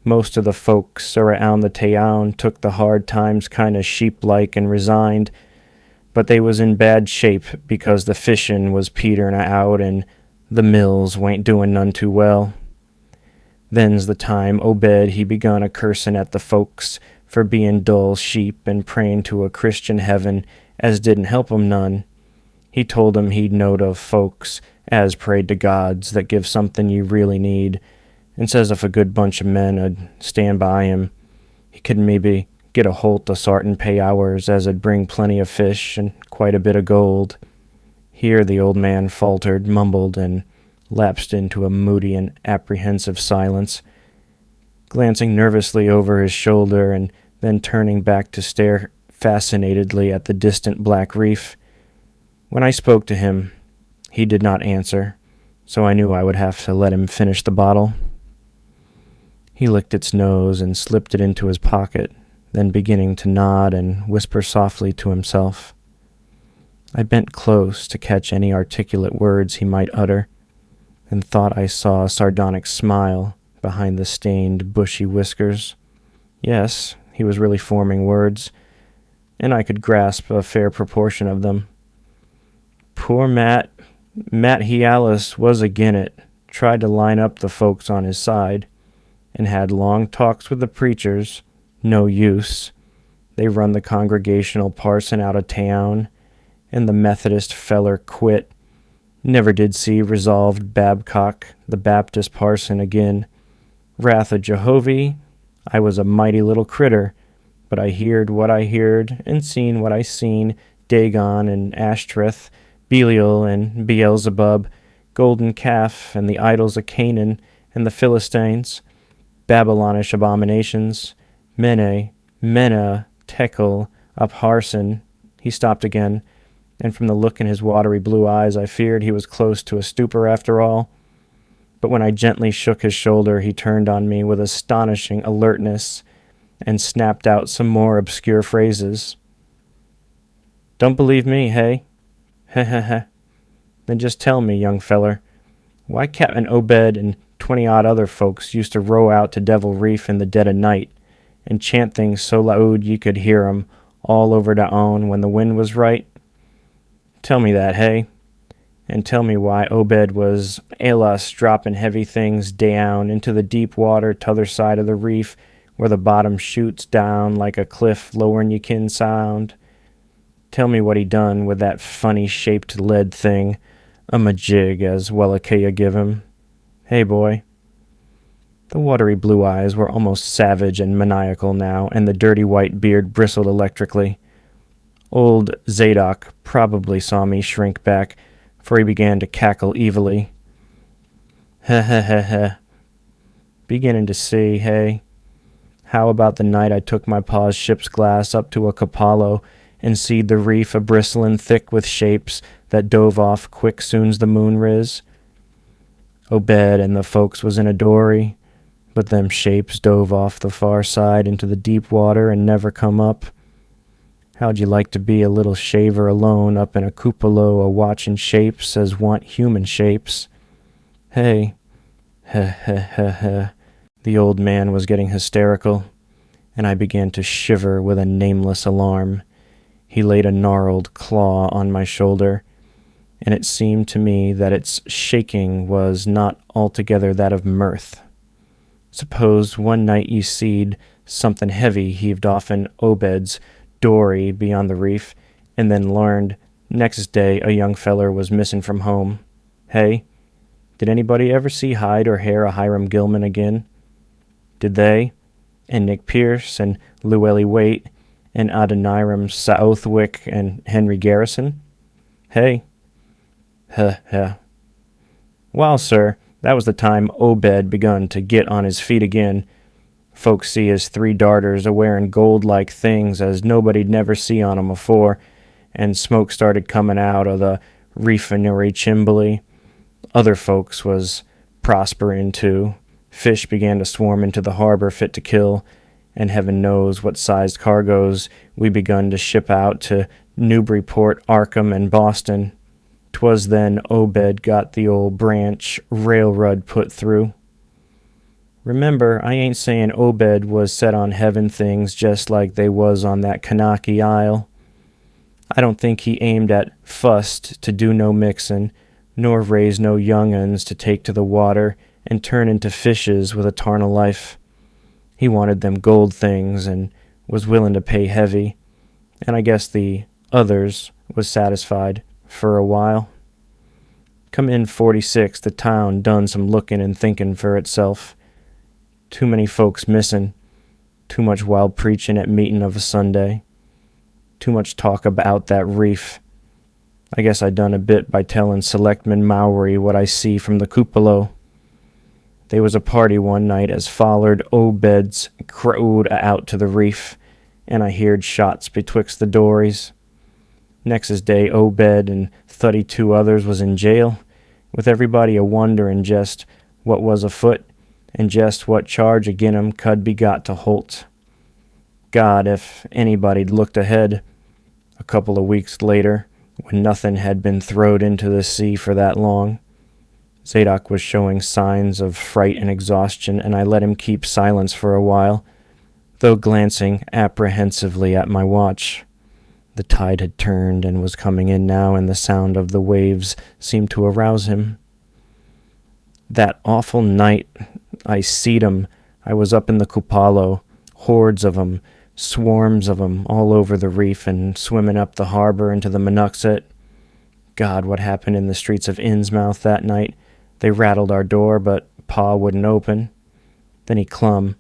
Most of the folks around the town took the hard times kind of sheep-like and resigned, but they was in bad shape because the fishin' was peterin' out and the mills wain't doing none too well. Then's the time Obed he begun a cursin' at the folks for bein' dull sheep and prayin' to a Christian heaven as didn't help 'em none. He told 'em he'd knowed of folks as prayed to gods that give something you really need, and says if a good bunch of men 'ud stand by him, he could maybe get a holt o' sartin pay hours as 'ud bring plenty of fish and quite a bit of gold. Here the old man faltered, mumbled, and lapsed into a moody and apprehensive silence, glancing nervously over his shoulder and then turning back to stare fascinatedly at the distant black reef. When I spoke to him, he did not answer, so I knew I would have to let him finish the bottle. He licked its nose and slipped it into his pocket, then beginning to nod and whisper softly to himself. I bent close to catch any articulate words he might utter, and thought I saw a sardonic smile behind the stained, bushy whiskers. Yes, he was really forming words, and I could grasp a fair proportion of them. Poor Matt Hialis was agin it, tried to line up the folks on his side, and had long talks with the preachers. No use. They run the Congregational parson out of town, and the Methodist feller quit. Never did see resolved Babcock, the Baptist parson, again. Wrath of Jehovah, I was a mighty little critter, but I heard what I heard, and seen what I seen, Dagon and Ashtoreth, Belial and Beelzebub, Golden Calf and the idols of Canaan and the Philistines, Babylonish abominations, Mene, Tekel, Upharsin. He stopped again, and from the look in his watery blue eyes I feared he was close to a stupor after all. But when I gently shook his shoulder, he turned on me with astonishing alertness and snapped out some more obscure phrases. Don't believe me, hey? Heh heh heh. Then just tell me, young feller, why Captain Obed and 20-odd other folks used to row out to Devil Reef in the dead of night and chant things so loud you could hear 'em all over to own when the wind was right? Tell me that, hey? And tell me why Obed was alas dropping heavy things down into the deep water t'other side of the reef where the bottom shoots down like a cliff lower'n you kin sound. Tell me what he done with that funny-shaped lead thing, a majig as Wellacea give him. Hey, boy. The watery blue eyes were almost savage and maniacal now, and the dirty white beard bristled electrically. Old Zadok probably saw me shrink back, for he began to cackle evilly. Heh heh heh heh. Beginning to see, hey? How about the night I took my pa's ship's glass up to a Capallo and seed the reef a-bristling thick with shapes that dove off quick soon's the moon riz? Obed and the folks was in a dory, but them shapes dove off the far side into the deep water and never come up. How'd you like to be a little shaver alone up in a cupola a-watching shapes as want human shapes? Hey, heh heh heh heh. The old man was getting hysterical, and I began to shiver with a nameless alarm. He laid a gnarled claw on my shoulder, and it seemed to me that its shaking was not altogether that of mirth. Suppose one night you seed something heavy heaved off in Obed's dory beyond the reef, and then learned next day a young feller was missing from home. Hey, did anybody ever see hide or hair a Hiram Gilman again? Did they? And Nick Pierce and Llewellyn Waite and Adoniram Southwick and Henry Garrison? Hey. Heh heh. Well, sir, that was the time Obed begun to get on his feet again. Folks see his 3 darters a-wearing gold-like things as nobody'd never see on 'em afore, and smoke started comin' out o' the refinery chimbley. Other folks was prosperin' too. Fish began to swarm into the harbor fit to kill, and heaven knows what sized cargoes we begun to ship out to Newburyport, Arkham, and Boston. 'Twas then Obed got the old branch railroad put through. Remember, I ain't sayin' Obed was set on heaven things just like they was on that Kanaki Isle. I don't think he aimed at fust to do no mixin', nor raise no young uns to take to the water and turn into fishes with a tarnal life. He wanted them gold things and was willin' to pay heavy, and I guess the others was satisfied for a while. Come in 46, the town done some lookin' and thinkin' for itself. Too many folks missin', too much wild preachin' at meetin' of a Sunday, too much talk about that reef. I guess I done a bit by tellin' Selectman Mowry what I see from the cupola. They was a party one night as follered Obed's crowed out to the reef, and I heard shots betwixt the dories. Next's day Obed and 32 others was in jail, with everybody a-wonderin' jest what was afoot, and jest what charge agin 'em could be got to Holt. God, if anybody'd looked ahead, a couple of weeks later, when nothing had been throwed into the sea for that long. Zadok was showing signs of fright and exhaustion, and I let him keep silence for a while, though glancing apprehensively at my watch. The tide had turned and was coming in now, and the sound of the waves seemed to arouse him. That awful night I seed 'em. I was up in the Cupalo, hordes of 'em, swarms of 'em, all over the reef and swimming up the harbor into the Monuxet. God, what happened in the streets of Innsmouth that night? They rattled our door, but Pa wouldn't open. Then he clum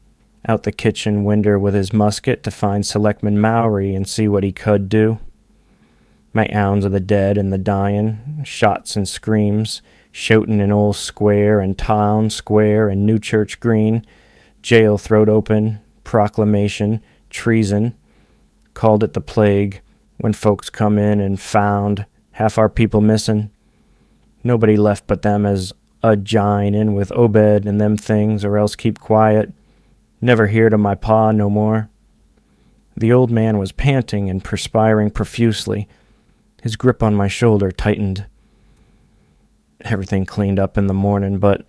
out the kitchen winder with his musket to find Selectman Mowry and see what he could do. My ounds of the dead and the dyin', shots and screams, shoutin' in Old Square and Town Square and New Church Green, jail throwed open, proclamation, treason, called it the plague, when folks come in and found half our people missin'. Nobody left but them as a-jine in with Obed and them things, or else keep quiet. Never heard of my pa no more. The old man was panting and perspiring profusely. His grip on my shoulder tightened. Everything cleaned up in the morning, but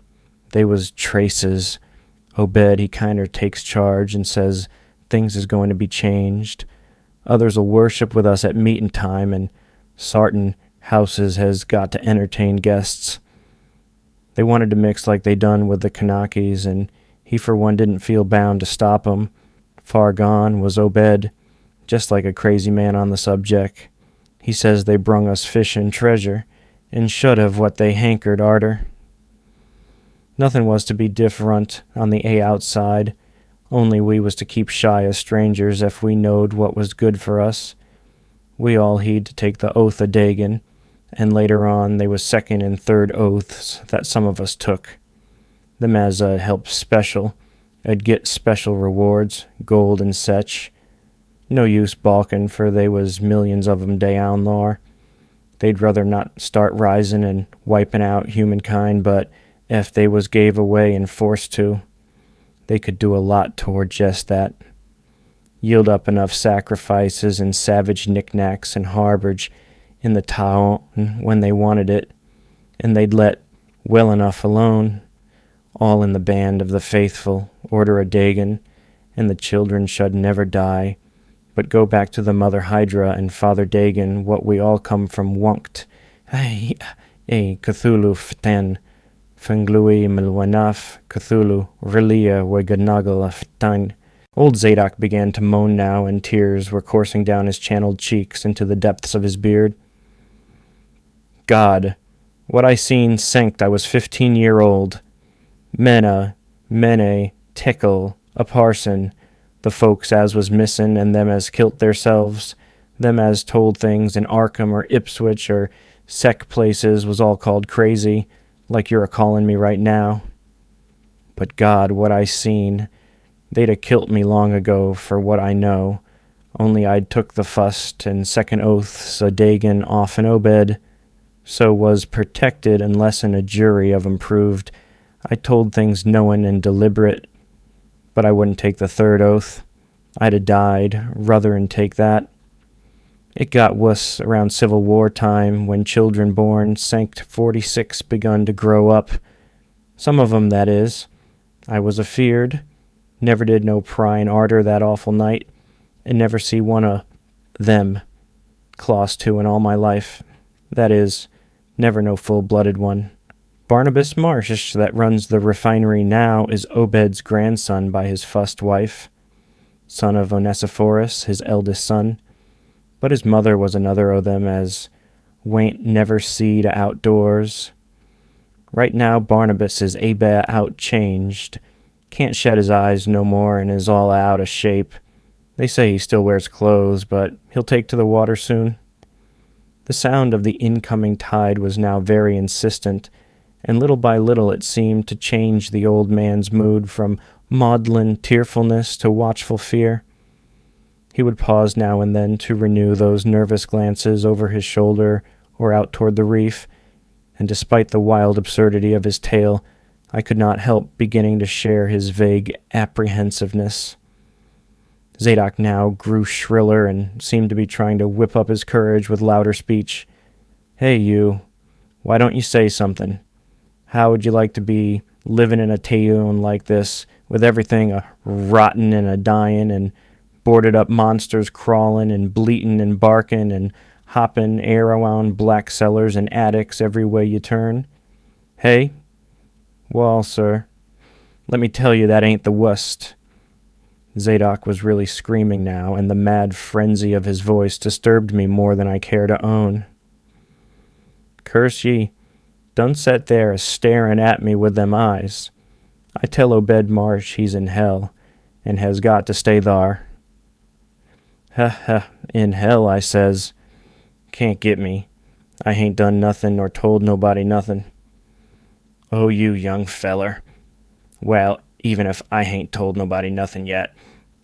they was traces. Obed, he kinder takes charge and says things is going to be changed. Others'll worship with us at meetin' time, and sartin houses has got to entertain guests. They wanted to mix like they done with the Kanakis, and he for one didn't feel bound to stop 'em. Far gone was Obed, just like a crazy man on the subject. He says they brung us fish and treasure, and should have what they hankered arter. Nothing was to be different on the outside, only we was to keep shy as strangers if we knowed what was good for us. We all heed to take the oath o' Dagon, and later on they was second and third oaths that some of us took. Them as helped special, 'ud get special rewards, gold and sech. No use balkin', for they was millions of 'em down thar. They'd rather not start risin' and wipin' out humankind, but ef they was gave away and forced to, they could do a lot toward just that. Yield up enough sacrifices and savage knickknacks and harborage in the town when they wanted it, and they'd let well enough alone, all in the band of the faithful, order o' Dagon, and the children should never die, but go back to the Mother Hydra and Father Dagon, what we all come from wunkt. Cthulhu ften, Fenglui milwanaf, Cthulhu, Relia weganagal ftan. Old Zadok began to moan now, and tears were coursing down his channeled cheeks into the depths of his beard. God, what I seen sankt I was 15-year-old. Mene, Tickle, a parson, the folks as was missin' and them as kilt theirselves, them as told things in Arkham or Ipswich or sec places was all called crazy, like you're a-callin' me right now. But God, what I seen, they'd a kilt me long ago for what I know, only I'd took the fust and second oaths o' Dagon off an Obed, so was protected unless'n a jury of 'em proved I told things knowin' and deliberate. But I wouldn't take the third oath. I'd a died, ruther'n take that. It got wuss around Civil War time, when children born sankt 46 begun to grow up. Some of 'em, that is. I was afeard. Never did no pryin' arter that awful night, and never see one o' them close to in all my life. That is, never no full-blooded one. Barnabas Marsh, that runs the refinery now, is Obed's grandson by his fust wife, son of Onesiphorus, his eldest son. But his mother was another o' them as wain't never seed outdoors. Right now Barnabas is out changed, can't shed his eyes no more, and is all out o' shape. They say he still wears clothes, but he'll take to the water soon. The sound of the incoming tide was now very insistent, and little by little it seemed to change the old man's mood from maudlin tearfulness to watchful fear. He would pause now and then to renew those nervous glances over his shoulder or out toward the reef, and despite the wild absurdity of his tale, I could not help beginning to share his vague apprehensiveness. Zadok now grew shriller and seemed to be trying to whip up his courage with louder speech. "Hey, you, why don't you say something? How would you like to be living in a town like this, with everything a-rottin' and a-dyin', and boarded-up monsters crawlin' and bleatin' and barkin' and hoppin' around black cellars and attics every way you turn? Hey? Well, sir, let me tell you that ain't the wust." Zadok was really screaming now, and the mad frenzy of his voice disturbed me more than I care to own. "Curse ye, don't set there a-starin' at me with them eyes. I tell Obed Marsh he's in hell, and has got to stay thar." In hell," I says. "Can't get me. I hain't done nothin' nor told nobody nothin'." "Oh, you young feller. Well, even if I hain't told nobody nothin' yet,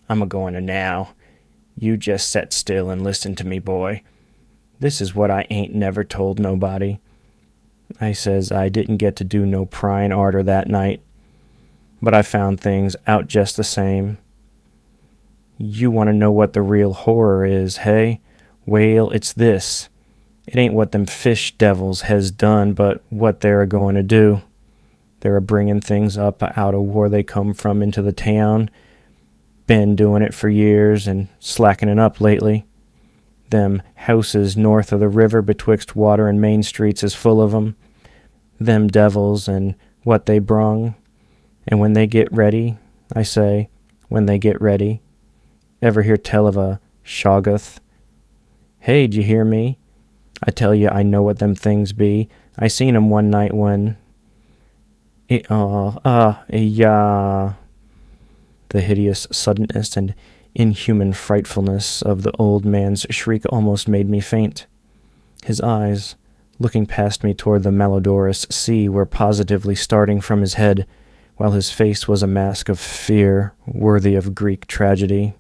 I'm a-goin' to now. You just set still and listen to me, boy. This is what I ain't never told nobody. I says I didn't get to do no pryin' arter that night, but I found things out just the same. You want to know what the real horror is, hey? Well, it's this. It ain't what them fish devils has done, but what they're a-goin' to do. They're a-bringin' things up out of where they come from into the town. Been doing it for years and slackening up lately. Them houses north of the river betwixt Water and Main Streets is full of 'em. Them devils and what they brung. And when they get ready, I say, when they get ready. Ever hear tell of a Shoggoth? Hey, d'you hear me? I tell you, I know what them things be. I seen 'em one night when... yeah. The hideous suddenness and inhuman frightfulness of the old man's shriek almost made me faint. His eyes, looking past me toward the malodorous sea, were positively starting from his head, while his face was a mask of fear worthy of Greek tragedy.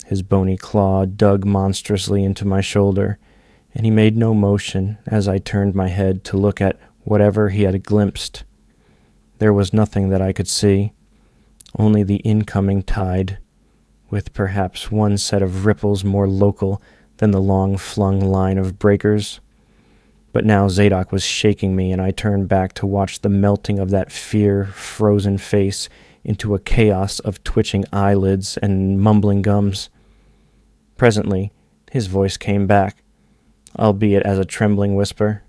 His bony claw dug monstrously into my shoulder, and he made no motion as I turned my head to look at whatever he had glimpsed. There was nothing that I could see, only the incoming tide, with perhaps one set of ripples more local than the long-flung line of breakers. But now Zadok was shaking me, and I turned back to watch the melting of that fear-frozen face into a chaos of twitching eyelids and mumbling gums. Presently, his voice came back, albeit as a trembling whisper.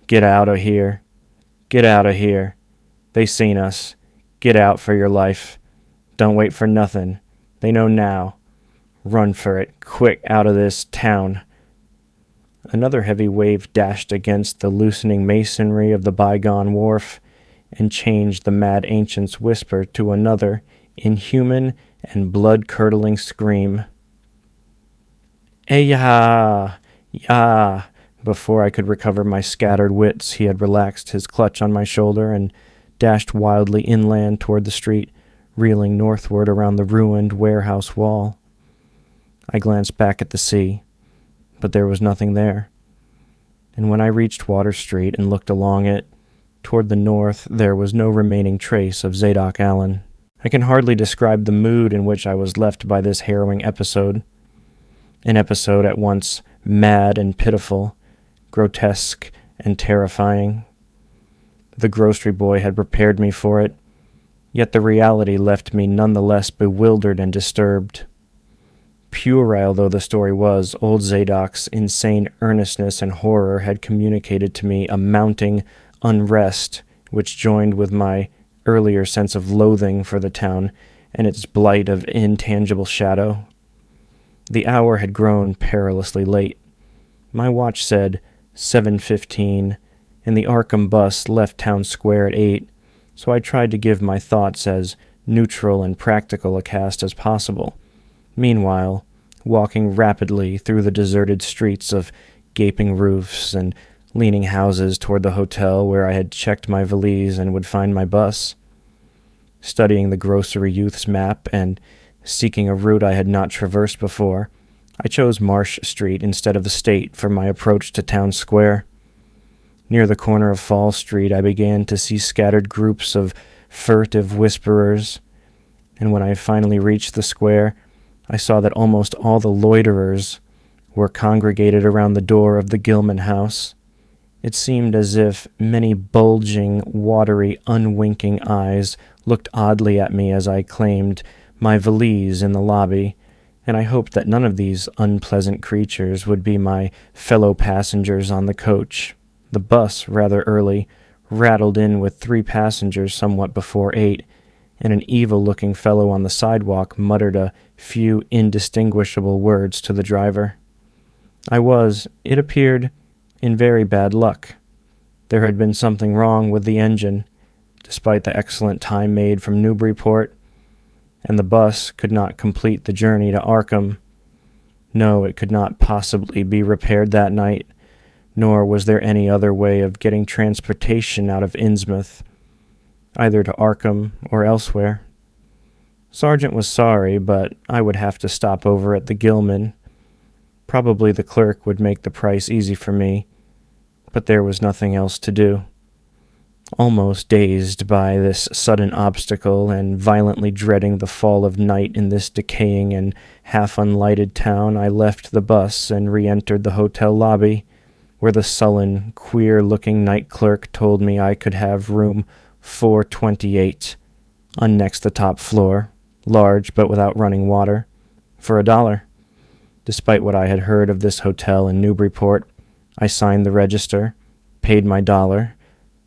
"Get out of here. Get out of here. They seen us. Get out for your life. Don't wait for nothing. They know now. Run for it, quick, out of this town." Another heavy wave dashed against the loosening masonry of the bygone wharf, and changed the mad ancient's whisper to another inhuman and blood-curdling scream. "Eyah! Yah!" Before I could recover my scattered wits, he had relaxed his clutch on my shoulder and dashed wildly inland toward the street, reeling northward around the ruined warehouse wall. I glanced back at the sea, but there was nothing there. And when I reached Water Street and looked along it, toward the north there was no remaining trace of Zadok Allen. I can hardly describe the mood in which I was left by this harrowing episode. An episode at once mad and pitiful, grotesque and terrifying. The grocery boy had prepared me for it, yet the reality left me none the less bewildered and disturbed. Puerile though the story was, old Zadok's insane earnestness and horror had communicated to me a mounting unrest which joined with my earlier sense of loathing for the town and its blight of intangible shadow. The hour had grown perilously late. My watch said 7:15, and the Arkham bus left town square at 8, so I tried to give my thoughts as neutral and practical a cast as possible. Meanwhile, walking rapidly through the deserted streets of gaping roofs and leaning houses toward the hotel where I had checked my valise and would find my bus. Studying the grocery youth's map and seeking a route I had not traversed before, I chose Marsh Street instead of the State for my approach to Town Square. Near the corner of Fall Street I began to see scattered groups of furtive whisperers, and when I finally reached the square, I saw that almost all the loiterers were congregated around the door of the Gilman house. It seemed as if many bulging, watery, unwinking eyes looked oddly at me as I claimed my valise in the lobby, and I hoped that none of these unpleasant creatures would be my fellow passengers on the coach. The bus, rather early, rattled in with 3 passengers somewhat before 8, and an evil-looking fellow on the sidewalk muttered a few indistinguishable words to the driver. I was, it appeared, in very bad luck. There had been something wrong with the engine, despite the excellent time made from Newburyport, and the bus could not complete the journey to Arkham. No, it could not possibly be repaired that night, nor was there any other way of getting transportation out of Innsmouth, either to Arkham or elsewhere. Sergeant was sorry, but I would have to stop over at the Gilman. Probably the clerk would make the price easy for me, but there was nothing else to do. Almost dazed by this sudden obstacle and violently dreading the fall of night in this decaying and half-unlighted town, I left the bus and re-entered the hotel lobby, where the sullen, queer-looking night clerk told me I could have room 428 on next the top floor, large but without running water, for $1. Despite what I had heard of this hotel in Newburyport, I signed the register, paid my $1,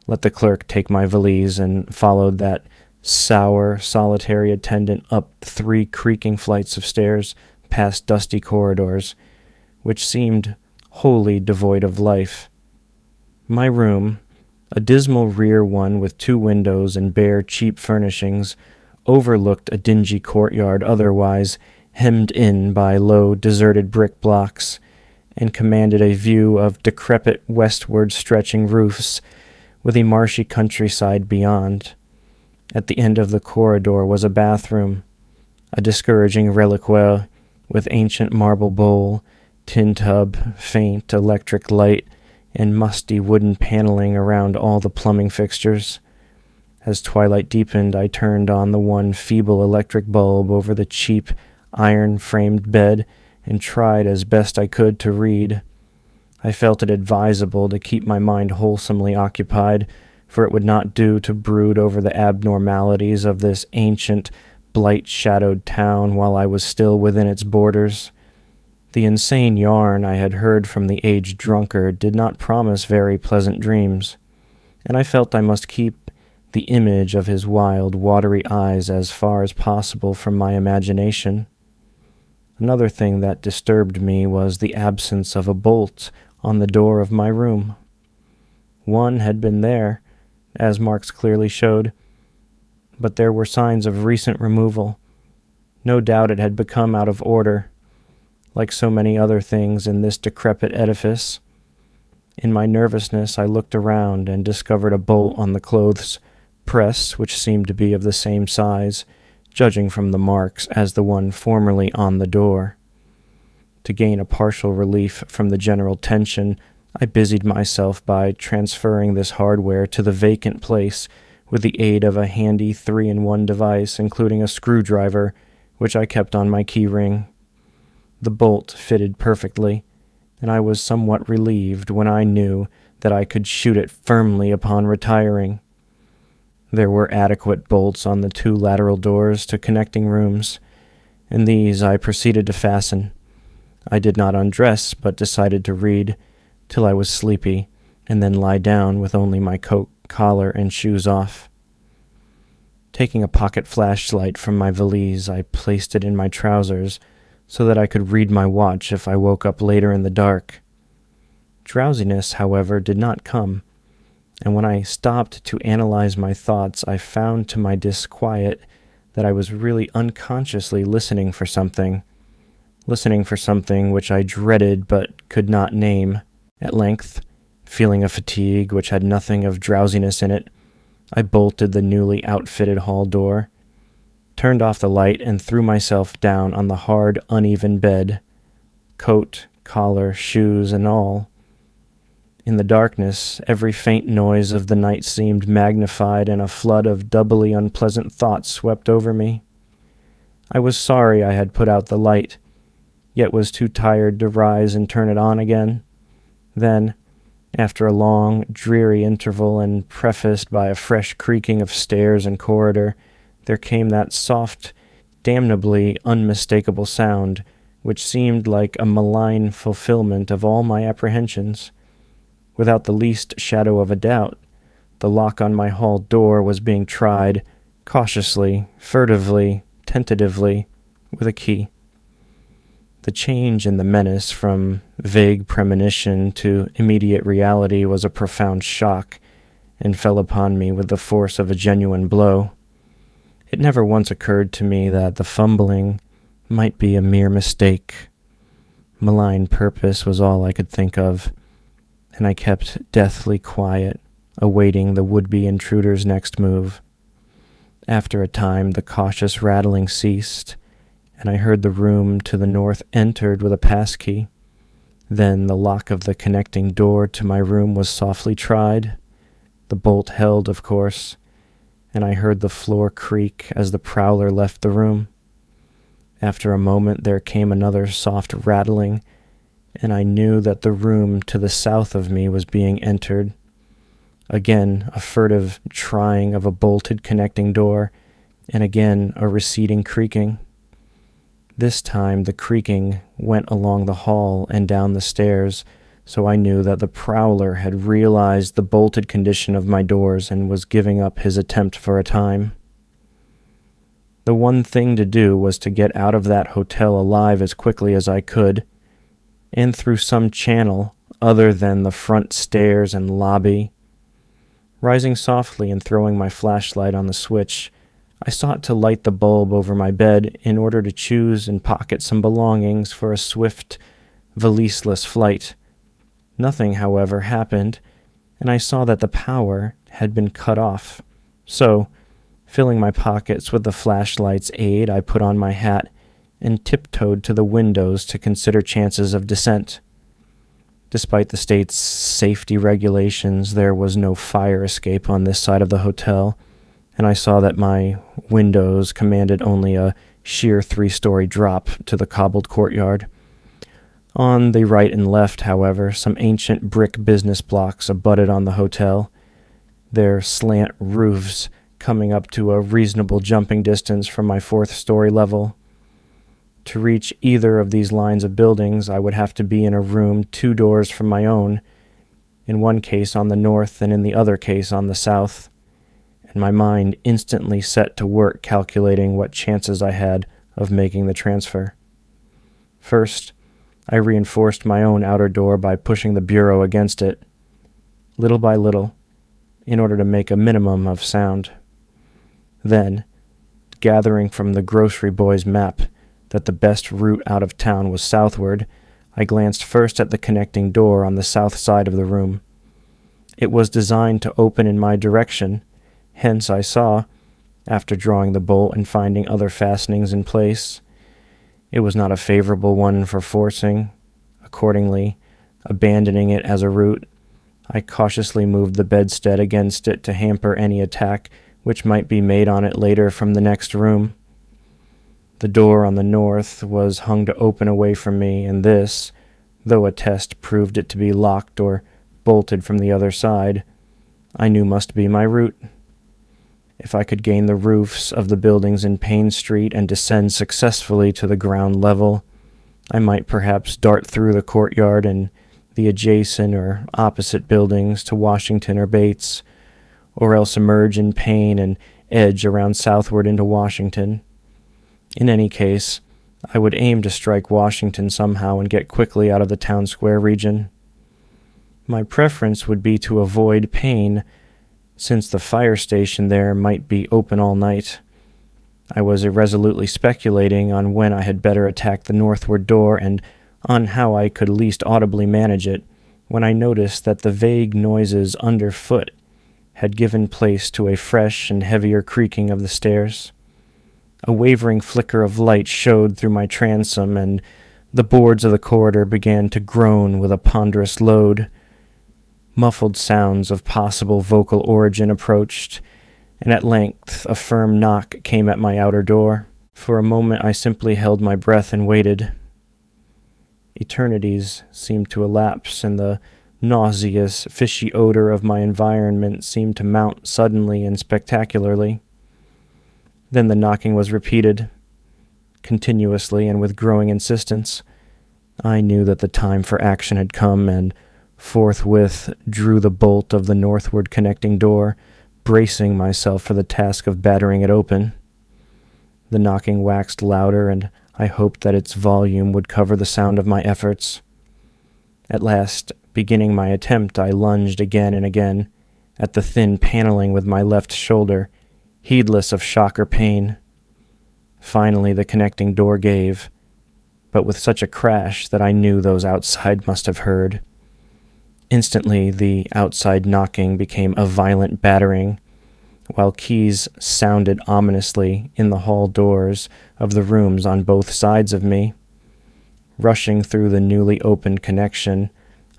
let the clerk take my valise, and followed that sour, solitary attendant up 3 creaking flights of stairs past dusty corridors, which seemed wholly devoid of life. My room, a dismal rear one with 2 windows and bare, cheap furnishings, overlooked a dingy courtyard otherwise hemmed in by low, deserted brick blocks, and commanded a view of decrepit westward stretching roofs with a marshy countryside beyond. At the end of the corridor was a bathroom, a discouraging reliquary with ancient marble bowl, tin tub, faint electric light, and musty wooden paneling around all the plumbing fixtures. As twilight deepened, I turned on the one feeble electric bulb over the cheap, iron-framed bed and tried as best I could to read. I felt it advisable to keep my mind wholesomely occupied, for it would not do to brood over the abnormalities of this ancient, blight-shadowed town while I was still within its borders. The insane yarn I had heard from the aged drunkard did not promise very pleasant dreams, and I felt I must keep the image of his wild, watery eyes as far as possible from my imagination. Another thing that disturbed me was the absence of a bolt on the door of my room. One had been there, as marks clearly showed, but there were signs of recent removal. No doubt it had become out of order, like so many other things in this decrepit edifice. In my nervousness, I looked around and discovered a bolt on the clothes press, which seemed to be of the same size, judging from the marks, as the one formerly on the door. To gain a partial relief from the general tension, I busied myself by transferring this hardware to the vacant place with the aid of a handy 3-in-1 device, including a screwdriver, which I kept on my key ring. The bolt fitted perfectly, and I was somewhat relieved when I knew that I could shoot it firmly upon retiring. There were adequate bolts on the 2 lateral doors to connecting rooms, and these I proceeded to fasten. I did not undress, but decided to read till I was sleepy, and then lie down with only my coat, collar, and shoes off. Taking a pocket flashlight from my valise, I placed it in my trousers so that I could read my watch if I woke up later in the dark. Drowsiness, however, did not come, and when I stopped to analyze my thoughts, I found to my disquiet that I was really unconsciously listening for something which I dreaded but could not name. At length, feeling a fatigue which had nothing of drowsiness in it, I bolted the newly outfitted hall door, turned off the light, and threw myself down on the hard, uneven bed, coat, collar, shoes, and all. In the darkness, every faint noise of the night seemed magnified, and a flood of doubly unpleasant thoughts swept over me. I was sorry I had put out the light, yet was too tired to rise and turn it on again. Then, after a long, dreary interval, and prefaced by a fresh creaking of stairs and corridor, there came that soft, damnably unmistakable sound, which seemed like a malign fulfillment of all my apprehensions. Without the least shadow of a doubt, the lock on my hall door was being tried, cautiously, furtively, tentatively, with a key. The change in the menace from vague premonition to immediate reality was a profound shock, and fell upon me with the force of a genuine blow. It never once occurred to me that the fumbling might be a mere mistake. Malign purpose was all I could think of, and I kept deathly quiet, awaiting the would-be intruder's next move. After a time, the cautious rattling ceased, and I heard the room to the north entered with a passkey. Then the lock of the connecting door to my room was softly tried. The bolt held, of course, and I heard the floor creak as the prowler left the room. After a moment there came another soft rattling, and I knew that the room to the south of me was being entered. Again a furtive trying of a bolted connecting door, and again a receding creaking. This time the creaking went along the hall and down the stairs, so I knew that the prowler had realized the bolted condition of my doors and was giving up his attempt for a time. The one thing to do was to get out of that hotel alive as quickly as I could, and through some channel other than the front stairs and lobby. Rising softly and throwing my flashlight on the switch, I sought to light the bulb over my bed in order to choose and pocket some belongings for a swift, valiseless flight. Nothing, however, happened, and I saw that the power had been cut off. So, filling my pockets with the flashlight's aid, I put on my hat and tiptoed to the windows to consider chances of descent. Despite the state's safety regulations, there was no fire escape on this side of the hotel, and I saw that my windows commanded only a sheer 3-story drop to the cobbled courtyard. On the right and left, however, some ancient brick business blocks abutted on the hotel, their slant roofs coming up to a reasonable jumping distance from my 4th-story level. To reach either of these lines of buildings, I would have to be in a room 2 doors from my own, in one case on the north and in the other case on the south, and my mind instantly set to work calculating what chances I had of making the transfer. First, I reinforced my own outer door by pushing the bureau against it, little by little, in order to make a minimum of sound. Then, gathering from the grocery boy's map that the best route out of town was southward, I glanced first at the connecting door on the south side of the room. It was designed to open in my direction, hence I saw, after drawing the bolt and finding other fastenings in place, it was not a favorable one for forcing. Accordingly, abandoning it as a route, I cautiously moved the bedstead against it to hamper any attack which might be made on it later from the next room. The door on the north was hung to open away from me, and this, though a test proved it to be locked or bolted from the other side, I knew must be my route. If I could gain the roofs of the buildings in Payne Street and descend successfully to the ground level, I might perhaps dart through the courtyard and the adjacent or opposite buildings to Washington or Bates, or else emerge in Payne and edge around southward into Washington. In any case, I would aim to strike Washington somehow and get quickly out of the town square region. My preference would be to avoid Payne, since the fire station there might be open all night. I was irresolutely speculating on when I had better attack the northward door and on how I could least audibly manage it, when I noticed that the vague noises underfoot had given place to a fresh and heavier creaking of the stairs. A wavering flicker of light showed through my transom, and the boards of the corridor began to groan with a ponderous load. Muffled sounds of possible vocal origin approached, and at length a firm knock came at my outer door. For a moment I simply held my breath and waited. Eternities seemed to elapse, and the nauseous, fishy odor of my environment seemed to mount suddenly and spectacularly. Then the knocking was repeated, continuously and with growing insistence. I knew that the time for action had come, and forthwith drew the bolt of the northward connecting door, bracing myself for the task of battering it open. The knocking waxed louder, and I hoped that its volume would cover the sound of my efforts. At last, beginning my attempt, I lunged again and again at the thin paneling with my left shoulder, heedless of shock or pain. Finally, the connecting door gave, but with such a crash that I knew those outside must have heard. Instantly, the outside knocking became a violent battering, while keys sounded ominously in the hall doors of the rooms on both sides of me. Rushing through the newly opened connection,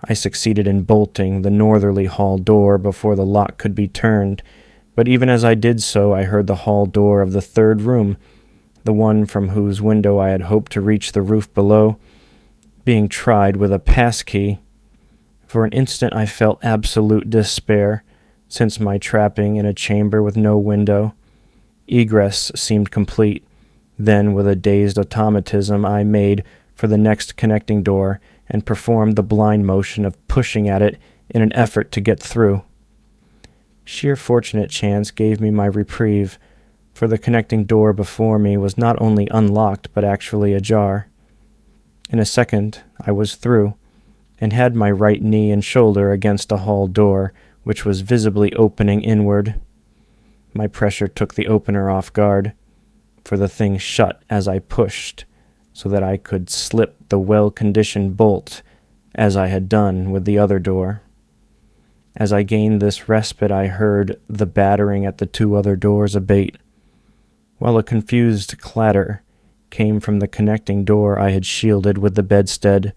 I succeeded in bolting the northerly hall door before the lock could be turned, but even as I did so, I heard the hall door of the third room, the one from whose window I had hoped to reach the roof below, being tried with a passkey. For an instant I felt absolute despair, since my trapping in a chamber with no window. Egress seemed complete, Then, with a dazed automatism, I made for the next connecting door and performed the blind motion of pushing at it in an effort to get through. Sheer fortunate chance gave me my reprieve, for the connecting door before me was not only unlocked but actually ajar. In a second I was through, and had my right knee and shoulder against a hall door, which was visibly opening inward. My pressure took the opener off guard, for the thing shut as I pushed, so that I could slip the well-conditioned bolt, as I had done with the other door. As I gained this respite, I heard the battering at the two other doors abate, while a confused clatter came from the connecting door I had shielded with the bedstead.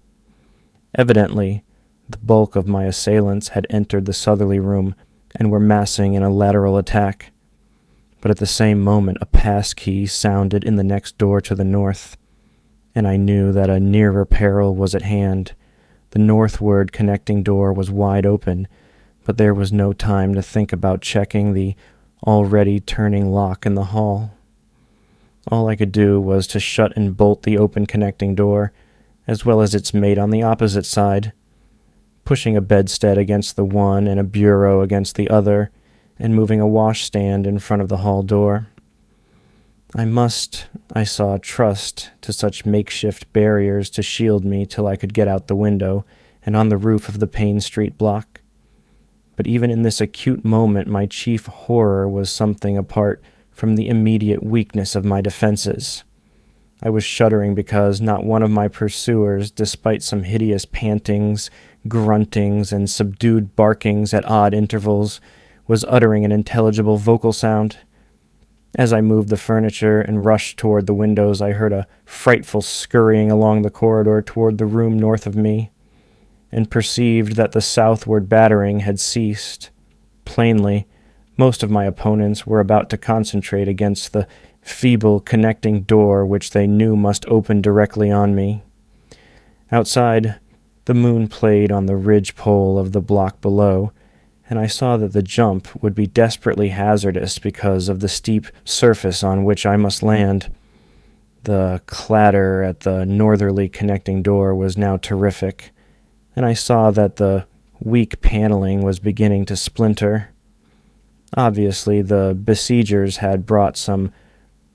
Evidently, the bulk of my assailants had entered the southerly room and were massing in a lateral attack. But at the same moment a pass-key sounded in the next door to the north, and I knew that a nearer peril was at hand. The northward connecting door was wide open, but there was no time to think about checking the already turning lock in the hall. All I could do was to shut and bolt the open connecting door, as well as its mate on the opposite side, pushing a bedstead against the one and a bureau against the other, and moving a washstand in front of the hall door. I saw, trust to such makeshift barriers to shield me till I could get out the window and on the roof of the Payne Street block. But even in this acute moment my chief horror was something apart from the immediate weakness of my defenses. I was shuddering because not one of my pursuers, despite some hideous pantings, gruntings, and subdued barkings at odd intervals, was uttering an intelligible vocal sound. As I moved the furniture and rushed toward the windows, I heard a frightful scurrying along the corridor toward the room north of me, and perceived that the southward battering had ceased. Plainly, most of my opponents were about to concentrate against the feeble connecting door which they knew must open directly on me. Outside, the moon played on the ridge-pole of the block below, and I saw that the jump would be desperately hazardous because of the steep surface on which I must land. The clatter at the northerly connecting door was now terrific, and I saw that the weak paneling was beginning to splinter. Obviously, the besiegers had brought some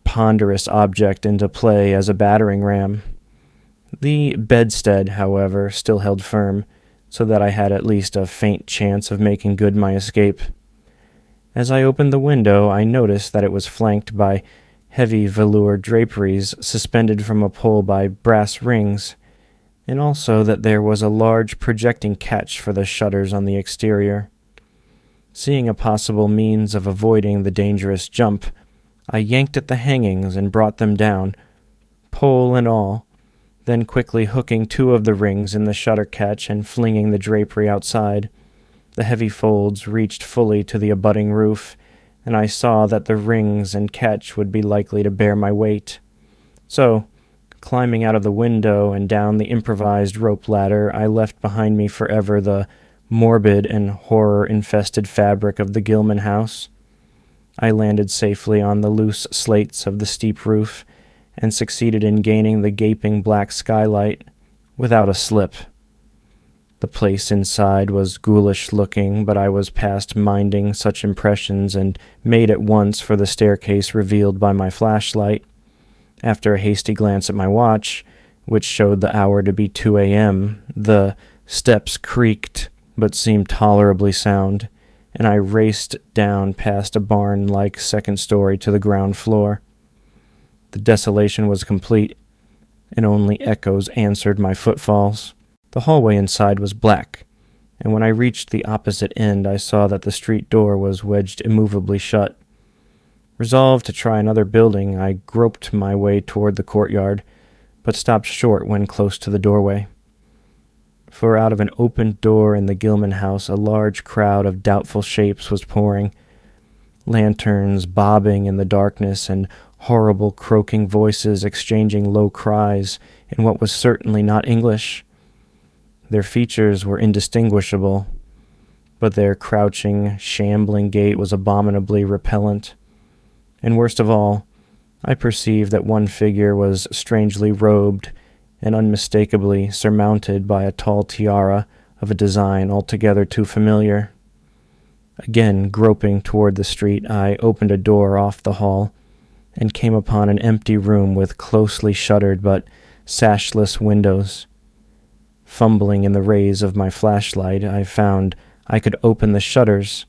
ponderous object into play as a battering ram. The bedstead, however, still held firm, so that I had at least a faint chance of making good my escape. As I opened the window, I noticed that it was flanked by heavy velour draperies suspended from a pole by brass rings, and also that there was a large projecting catch for the shutters on the exterior. Seeing a possible means of avoiding the dangerous jump, I yanked at the hangings and brought them down, pole and all, then quickly hooking two of the rings in the shutter catch and flinging the drapery outside. The heavy folds reached fully to the abutting roof, and I saw that the rings and catch would be likely to bear my weight. So, climbing out of the window and down the improvised rope ladder, I left behind me forever the morbid and horror-infested fabric of the Gilman house. I landed safely on the loose slates of the steep roof, and succeeded in gaining the gaping black skylight without a slip. The place inside was ghoulish-looking, but I was past minding such impressions and made at once for the staircase revealed by my flashlight. After a hasty glance at my watch, which showed the hour to be 2 a.m., the steps creaked but seemed tolerably sound, and I raced down past a barn-like second story to the ground floor. The desolation was complete, and only echoes answered my footfalls. The hallway inside was black, and when I reached the opposite end I saw that the street door was wedged immovably shut. Resolved to try another building, I groped my way toward the courtyard, but stopped short when close to the doorway. For out of an open door in the Gilman house a large crowd of doubtful shapes was pouring, lanterns bobbing in the darkness and horrible croaking voices exchanging low cries in what was certainly not English. Their features were indistinguishable, but their crouching, shambling gait was abominably repellent. And worst of all, I perceived that one figure was strangely robed and unmistakably surmounted by a tall tiara of a design altogether too familiar. Again, groping toward the street, I opened a door off the hall and came upon an empty room with closely shuttered but sashless windows. Fumbling in the rays of my flashlight, I found I could open the shutters,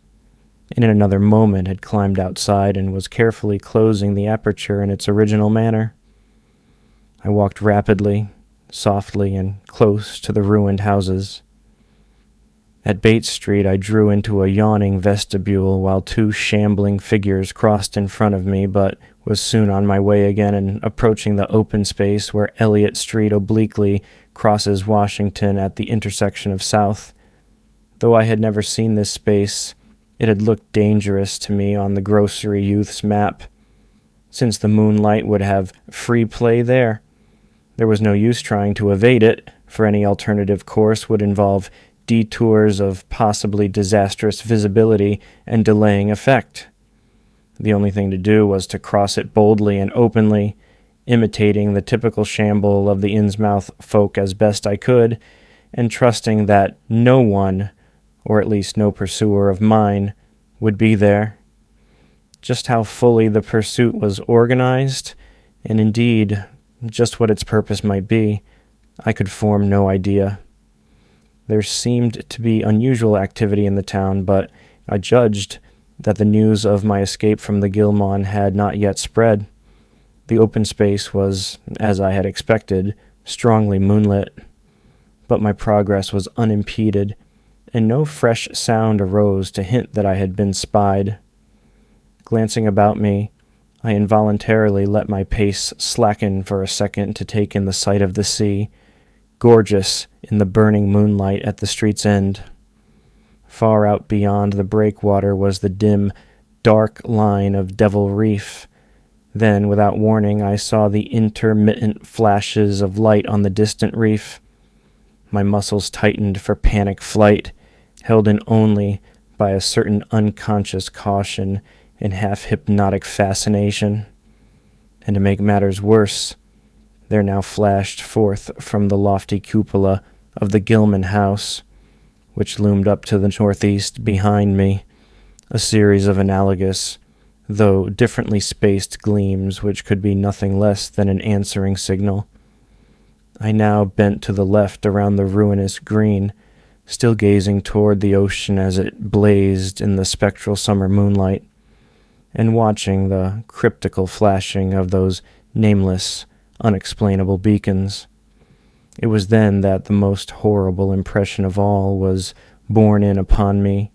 and in another moment had climbed outside and was carefully closing the aperture in its original manner. I walked rapidly, softly, and close to the ruined houses. At Bates Street, I drew into a yawning vestibule while two shambling figures crossed in front of me, but was soon on my way again and approaching the open space where Elliott Street obliquely crosses Washington at the intersection of South. Though I had never seen this space, it had looked dangerous to me on the grocery youth's map, since the moonlight would have free play there. There was no use trying to evade it, for any alternative course would involve detours of possibly disastrous visibility and delaying effect. The only thing to do was to cross it boldly and openly, imitating the typical shamble of the Innsmouth folk as best I could, and trusting that no one, or at least no pursuer of mine, would be there. Just how fully the pursuit was organized, and indeed just what its purpose might be, I could form no idea. There seemed to be unusual activity in the town, but I judged that the news of my escape from the Gilmon had not yet spread. The open space was, as I had expected, strongly moonlit, but my progress was unimpeded, and no fresh sound arose to hint that I had been spied. Glancing about me, I involuntarily let my pace slacken for a second to take in the sight of the sea, gorgeous in the burning moonlight at the street's end. Far out beyond the breakwater was the dim, dark line of Devil Reef. Then, without warning, I saw the intermittent flashes of light on the distant reef. My muscles tightened for panic flight, held in only by a certain unconscious caution and half-hypnotic fascination. And to make matters worse, there now flashed forth from the lofty cupola of the Gilman house, which loomed up to the northeast behind me, a series of analogous, though differently spaced gleams which could be nothing less than an answering signal. I now bent to the left around the ruinous green, still gazing toward the ocean as it blazed in the spectral summer moonlight, and watching the cryptical flashing of those nameless, unexplainable beacons. It was then that the most horrible impression of all was borne in upon me,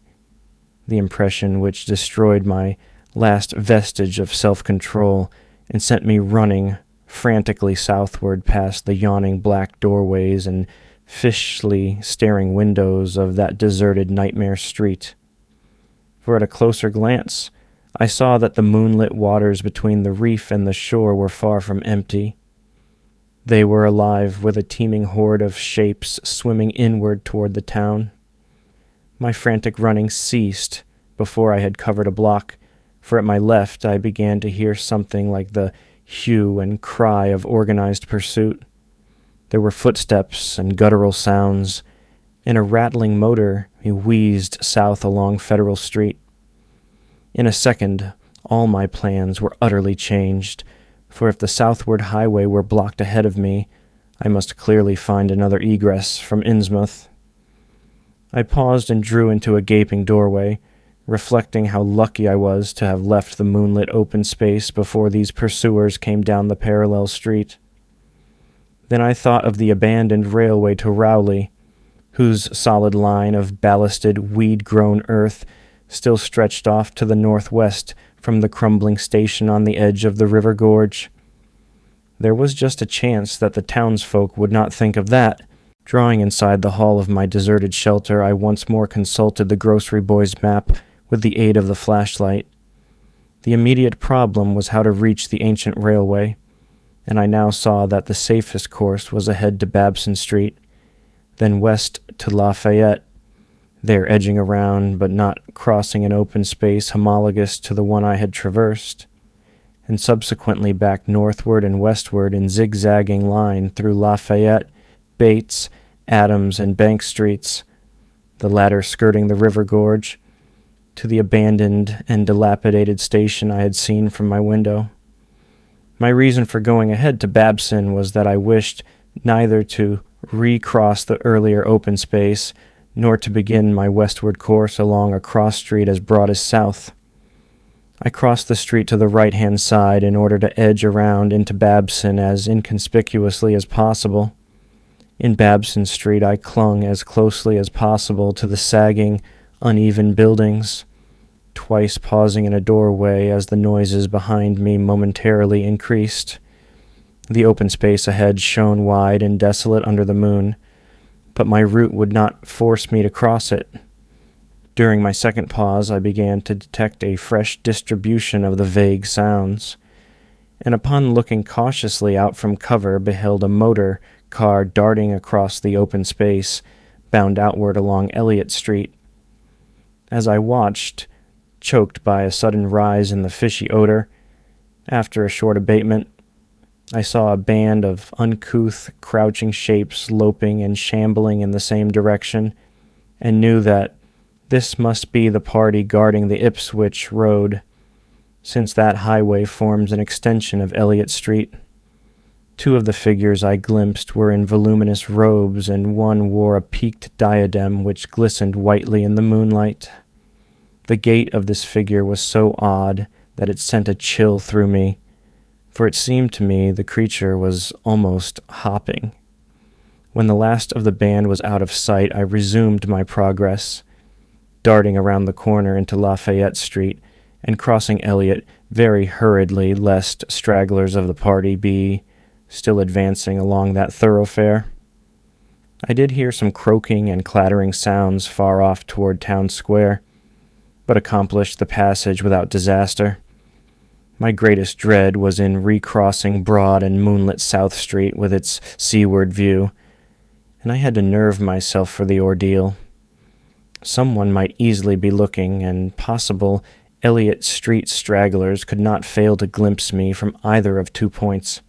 the impression which destroyed my last vestige of self-control and sent me running frantically southward past the yawning black doorways and fishly staring windows of that deserted nightmare street. For at a closer glance, I saw that the moonlit waters between the reef and the shore were far from empty. They were alive with a teeming horde of shapes swimming inward toward the town. My frantic running ceased before I had covered a block, for at my left I began to hear something like the hue and cry of organized pursuit. There were footsteps and guttural sounds, and a rattling motor wheezed south along Federal Street. In a second, all my plans were utterly changed, for if the southward highway were blocked ahead of me, I must clearly find another egress from Innsmouth. I paused and drew into a gaping doorway, reflecting how lucky I was to have left the moonlit open space before these pursuers came down the parallel street. Then I thought of the abandoned railway to Rowley, whose solid line of ballasted, weed-grown earth still stretched off to the northwest from the crumbling station on the edge of the river gorge. There was just a chance that the townsfolk would not think of that. Drawing inside the hall of my deserted shelter, I once more consulted the grocery boy's map with the aid of the flashlight. The immediate problem was how to reach the ancient railway, and I now saw that the safest course was ahead to Babson Street, then west to Lafayette, there edging around but not crossing an open space homologous to the one I had traversed, and subsequently back northward and westward in zigzagging line through Lafayette, Bates, Adams, and Bank Streets, the latter skirting the river gorge, to the abandoned and dilapidated station I had seen from my window. My reason for going ahead to Babson was that I wished neither to recross the earlier open space nor to begin my westward course along a cross street as broad as south. I crossed the street to the right-hand side in order to edge around into Babson as inconspicuously as possible. In Babson Street I clung as closely as possible to the sagging, uneven buildings, twice pausing in a doorway as the noises behind me momentarily increased. The open space ahead shone wide and desolate under the moon, but my route would not force me to cross it. During my second pause I began to detect a fresh distribution of the vague sounds, and upon looking cautiously out from cover beheld a motor car darting across the open space, bound outward along Elliott Street. As I watched, choked by a sudden rise in the fishy odor, after a short abatement, I saw a band of uncouth, crouching shapes loping and shambling in the same direction, and knew that this must be the party guarding the Ipswich Road, since that highway forms an extension of Elliott Street. Two of the figures I glimpsed were in voluminous robes, and one wore a peaked diadem which glistened whitely in the moonlight. The gait of this figure was so odd that it sent a chill through me, for it seemed to me the creature was almost hopping. When the last of the band was out of sight, I resumed my progress, darting around the corner into Lafayette Street and crossing Elliott very hurriedly lest stragglers of the party be still advancing along that thoroughfare. I did hear some croaking and clattering sounds far off toward Town Square, but accomplished the passage without disaster. My greatest dread was in recrossing broad and moonlit South Street with its seaward view, and I had to nerve myself for the ordeal. Someone might easily be looking, and possible Elliott Street stragglers could not fail to glimpse me from either of 2 points.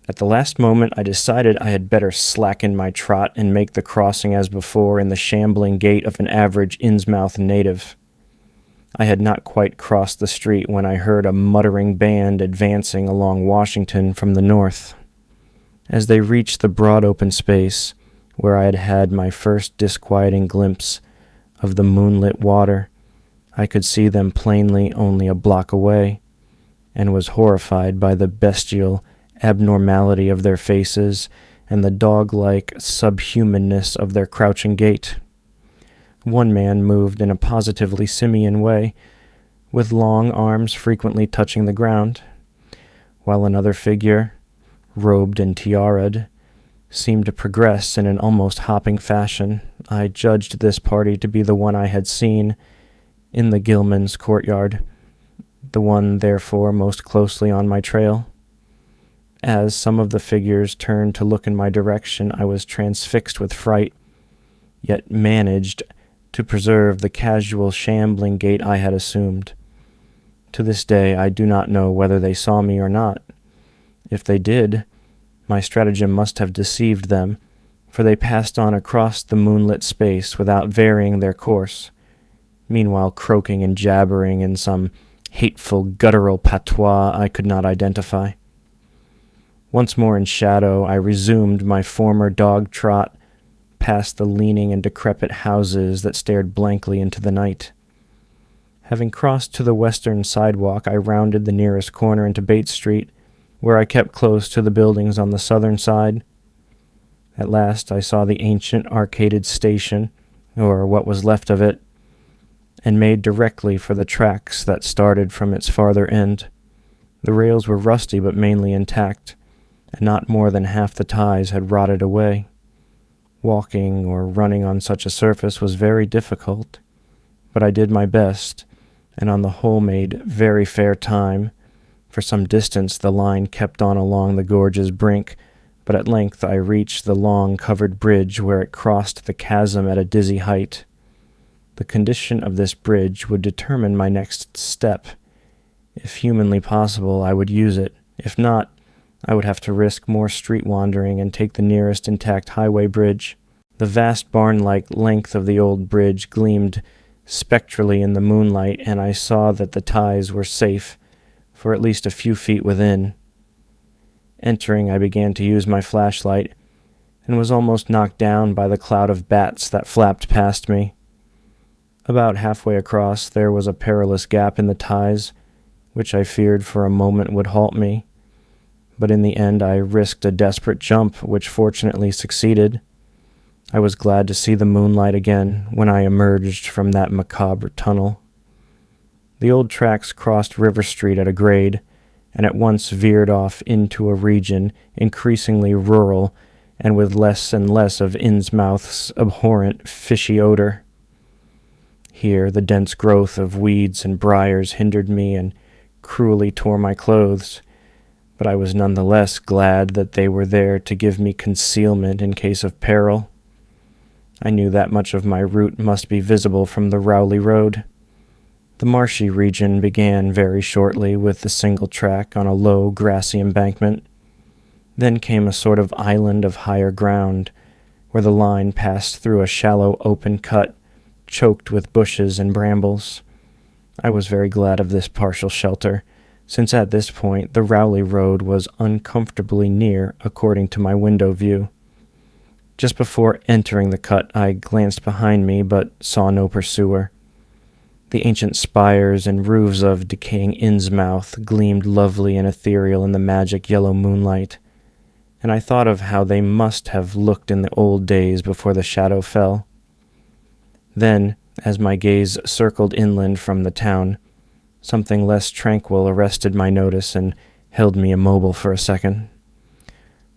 At the last moment I decided I had better slacken my trot and make the crossing as before in the shambling gait of an average Innsmouth native. I had not quite crossed the street when I heard a muttering band advancing along Washington from the north. As they reached the broad open space, where I had had my first disquieting glimpse of the moonlit water, I could see them plainly only a block away, and was horrified by the bestial abnormality of their faces and the dog-like subhumanness of their crouching gait. One man moved in a positively simian way, with long arms frequently touching the ground, while another figure, robed and tiara'd, seemed to progress in an almost hopping fashion. I judged this party to be the one I had seen in the Gilman's courtyard, the one, therefore, most closely on my trail. As some of the figures turned to look in my direction, I was transfixed with fright, yet managed to preserve the casual shambling gait I had assumed. To this day I do not know whether they saw me or not. If they did, my stratagem must have deceived them, for they passed on across the moonlit space without varying their course, meanwhile croaking and jabbering in some hateful guttural patois I could not identify. Once more in shadow, I resumed my former dog trot past the leaning and decrepit houses that stared blankly into the night. Having crossed to the western sidewalk, I rounded the nearest corner into Bates Street, where I kept close to the buildings on the southern side. At last I saw the ancient arcaded station, or what was left of it, and made directly for the tracks that started from its farther end. The rails were rusty but mainly intact, and not more than half the ties had rotted away. Walking or running on such a surface was very difficult, but I did my best, and on the whole made very fair time. For some distance the line kept on along the gorge's brink, but at length I reached the long covered bridge where it crossed the chasm at a dizzy height. The condition of this bridge would determine my next step. If humanly possible, I would use it. If not, I would have to risk more street wandering and take the nearest intact highway bridge. The vast barn-like length of the old bridge gleamed spectrally in the moonlight, and I saw that the ties were safe for at least a few feet within. Entering, I began to use my flashlight, and was almost knocked down by the cloud of bats that flapped past me. About halfway across, there was a perilous gap in the ties, which I feared for a moment would halt me, but in the end I risked a desperate jump, which fortunately succeeded. I was glad to see the moonlight again when I emerged from that macabre tunnel. The old tracks crossed River Street at a grade, and at once veered off into a region increasingly rural and with less and less of Innsmouth's abhorrent fishy odor. Here the dense growth of weeds and briars hindered me and cruelly tore my clothes, but I was none the less glad that they were there to give me concealment in case of peril. I knew that much of my route must be visible from the Rowley Road. The marshy region began very shortly with the single track on a low, grassy embankment. Then came a sort of island of higher ground, where the line passed through a shallow open cut, choked with bushes and brambles. I was very glad of this partial shelter, since at this point the Rowley Road was uncomfortably near according to my window view. Just before entering the cut, I glanced behind me, but saw no pursuer. The ancient spires and roofs of decaying Innsmouth gleamed lovely and ethereal in the magic yellow moonlight, and I thought of how they must have looked in the old days before the shadow fell. Then, as my gaze circled inland from the town, something less tranquil arrested my notice and held me immobile for a second.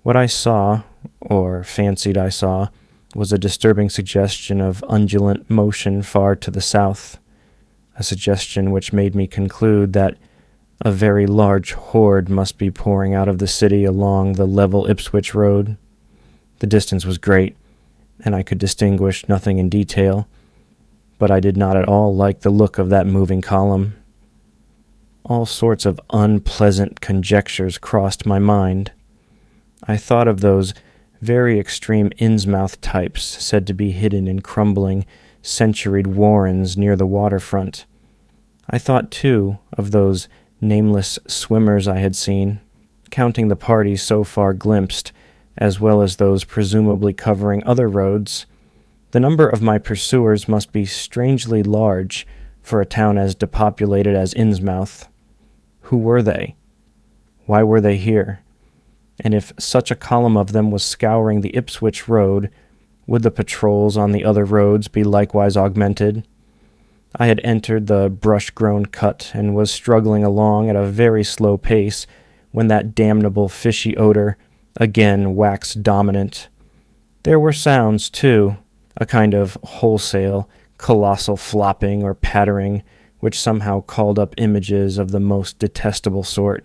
What I saw, or fancied I saw, was a disturbing suggestion of undulant motion far to the south, a suggestion which made me conclude that a very large horde must be pouring out of the city along the level Ipswich road. The distance was great, and I could distinguish nothing in detail, but I did not at all like the look of that moving column. All sorts of unpleasant conjectures crossed my mind. I thought of those very extreme Innsmouth types said to be hidden in crumbling, centuried warrens near the waterfront. I thought, too, of those nameless swimmers I had seen, counting the parties so far glimpsed, as well as those presumably covering other roads. The number of my pursuers must be strangely large for a town as depopulated as Innsmouth. Who were they? Why were they here? And if such a column of them was scouring the Ipswich road, would the patrols on the other roads be likewise augmented? I had entered the brush-grown cut and was struggling along at a very slow pace when that damnable fishy odor again waxed dominant. There were sounds, too, a kind of wholesale, colossal flopping or pattering, which somehow called up images of the most detestable sort.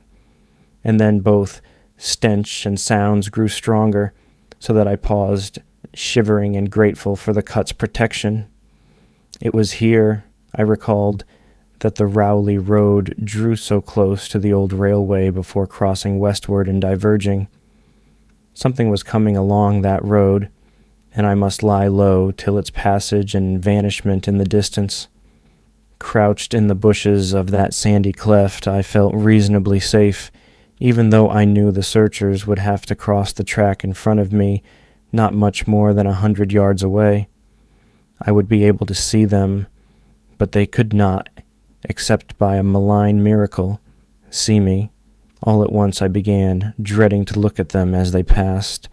And then both stench and sounds grew stronger, so that I paused, shivering and grateful for the cut's protection. It was here, I recalled, that the Rowley Road drew so close to the old railway before crossing westward and diverging. Something was coming along that road, and I must lie low till its passage and vanishment in the distance. Crouched in the bushes of that sandy cleft, I felt reasonably safe, even though I knew the searchers would have to cross the track in front of me, not much more than 100 yards away. I would be able to see them, but they could not, except by a malign miracle, see me. All at once I began, dreading to look at them as they passed.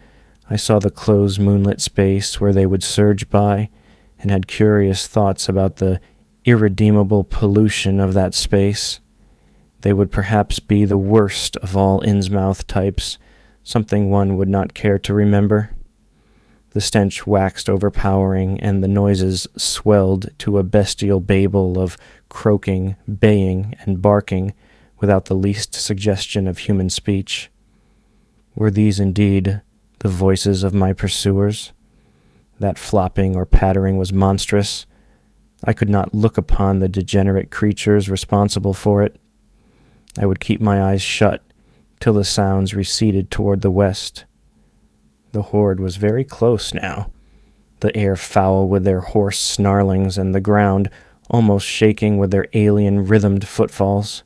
I saw the closed moonlit space where they would surge by, and had curious thoughts about the irredeemable pollution of that space. They would perhaps be the worst of all Innsmouth types, something one would not care to remember. The stench waxed overpowering, and the noises swelled to a bestial babel of croaking, baying, and barking, without the least suggestion of human speech. Were these indeed the voices of my pursuers? That flopping or pattering was monstrous. I could not look upon the degenerate creatures responsible for it. I would keep my eyes shut till the sounds receded toward the west. The horde was very close now, the air foul with their hoarse snarlings and the ground almost shaking with their alien rhythmed footfalls.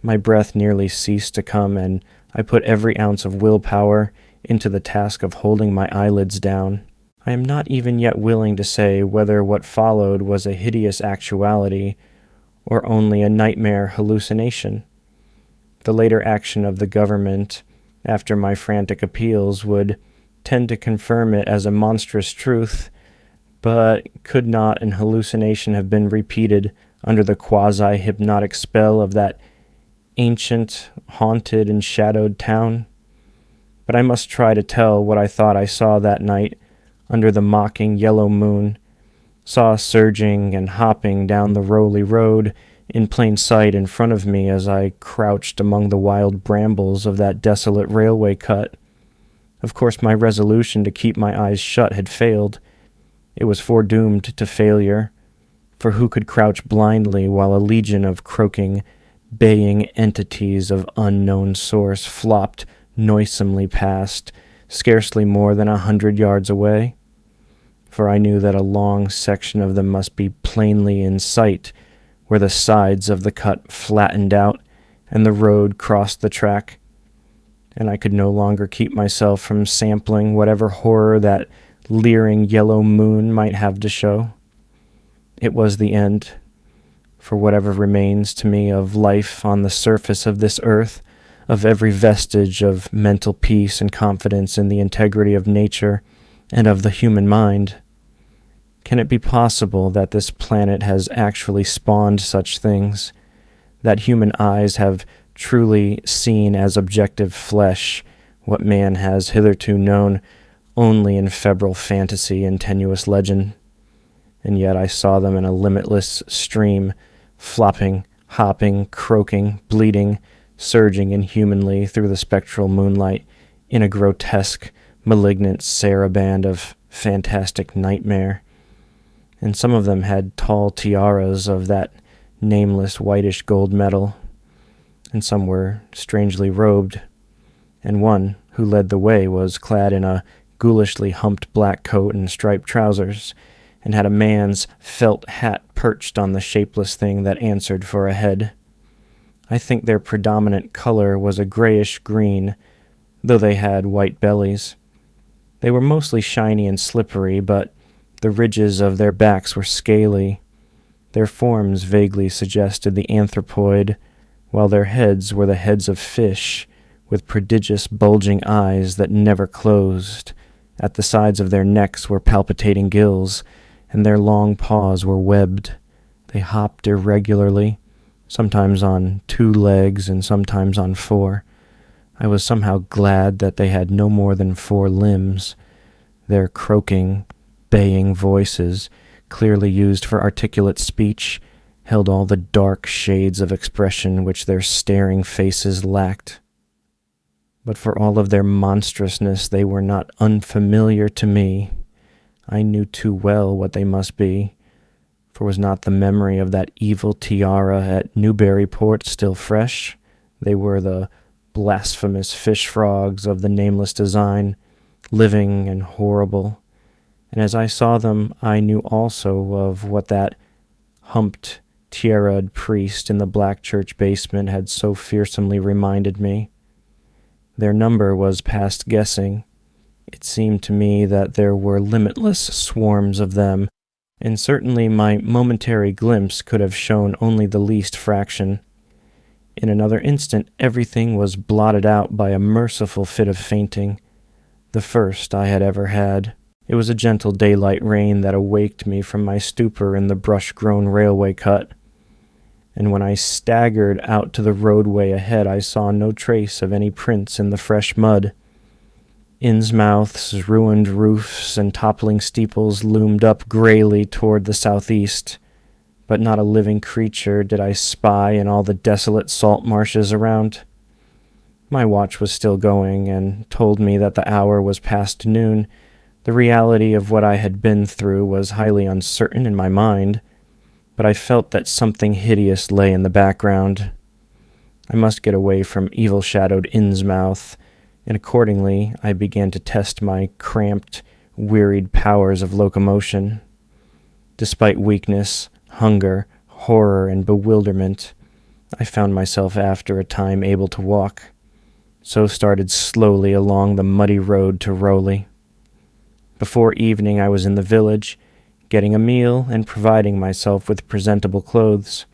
My breath nearly ceased to come, and I put every ounce of willpower into the task of holding my eyelids down. I am not even yet willing to say whether what followed was a hideous actuality or only a nightmare hallucination. The later action of the government, after my frantic appeals, would tend to confirm it as a monstrous truth, but could not an hallucination have been repeated under the quasi-hypnotic spell of that ancient, haunted, and shadowed town? But I must try to tell what I thought I saw that night under the mocking yellow moon, saw surging and hopping down the rolly road in plain sight in front of me as I crouched among the wild brambles of that desolate railway cut. Of course, my resolution to keep my eyes shut had failed. It was foredoomed to failure, for who could crouch blindly while a legion of croaking, baying entities of unknown source flopped noisomely past, scarcely more than 100 yards away? For I knew that a long section of them must be plainly in sight, where the sides of the cut flattened out and the road crossed the track, and I could no longer keep myself from sampling whatever horror that leering yellow moon might have to show. It was the end, for whatever remains to me of life on the surface of this earth, of every vestige of mental peace and confidence in the integrity of nature and of the human mind. Can it be possible that this planet has actually spawned such things, that human eyes have truly seen as objective flesh what man has hitherto known only in febrile fantasy and tenuous legend? And yet I saw them in a limitless stream, flopping, hopping, croaking, bleeding, surging inhumanly through the spectral moonlight in a grotesque, malignant saraband of fantastic nightmare. And some of them had tall tiaras of that nameless whitish gold metal, and some were strangely robed, and one, who led the way, was clad in a ghoulishly humped black coat and striped trousers, and had a man's felt hat perched on the shapeless thing that answered for a head. I think their predominant color was a grayish-green, though they had white bellies. They were mostly shiny and slippery, but the ridges of their backs were scaly. Their forms vaguely suggested the anthropoid, while their heads were the heads of fish, with prodigious bulging eyes that never closed. At the sides of their necks were palpitating gills, and their long paws were webbed. They hopped irregularly, sometimes on 2 legs and sometimes on 4. I was somehow glad that they had no more than 4 limbs. Their croaking, baying voices, clearly used for articulate speech, held all the dark shades of expression which their staring faces lacked. But for all of their monstrousness, they were not unfamiliar to me. I knew too well what they must be, for was not the memory of that evil tiara at Newburyport still fresh? They were the blasphemous fish frogs of the nameless design, living and horrible. And as I saw them, I knew also of what that humped, tiara'd priest in the black church basement had so fearsomely reminded me. Their number was past guessing. It seemed to me that there were limitless swarms of them, and certainly my momentary glimpse could have shown only the least fraction. In another instant, everything was blotted out by a merciful fit of fainting, the first I had ever had. It was a gentle daylight rain that awaked me from my stupor in the brush-grown railway cut, and when I staggered out to the roadway ahead, I saw no trace of any prints in the fresh mud. Innsmouth's ruined roofs and toppling steeples loomed up grayly toward the southeast, but not a living creature did I spy in all the desolate salt marshes around. My watch was still going, and told me that the hour was past noon. The reality of what I had been through was highly uncertain in my mind, but I felt that something hideous lay in the background. I must get away from evil-shadowed Innsmouth, and accordingly I began to test my cramped, wearied powers of locomotion. Despite weakness, hunger, horror, and bewilderment, I found myself after a time able to walk, so started slowly along the muddy road to Rowley. Before evening I was in the village, getting a meal and providing myself with presentable clothes.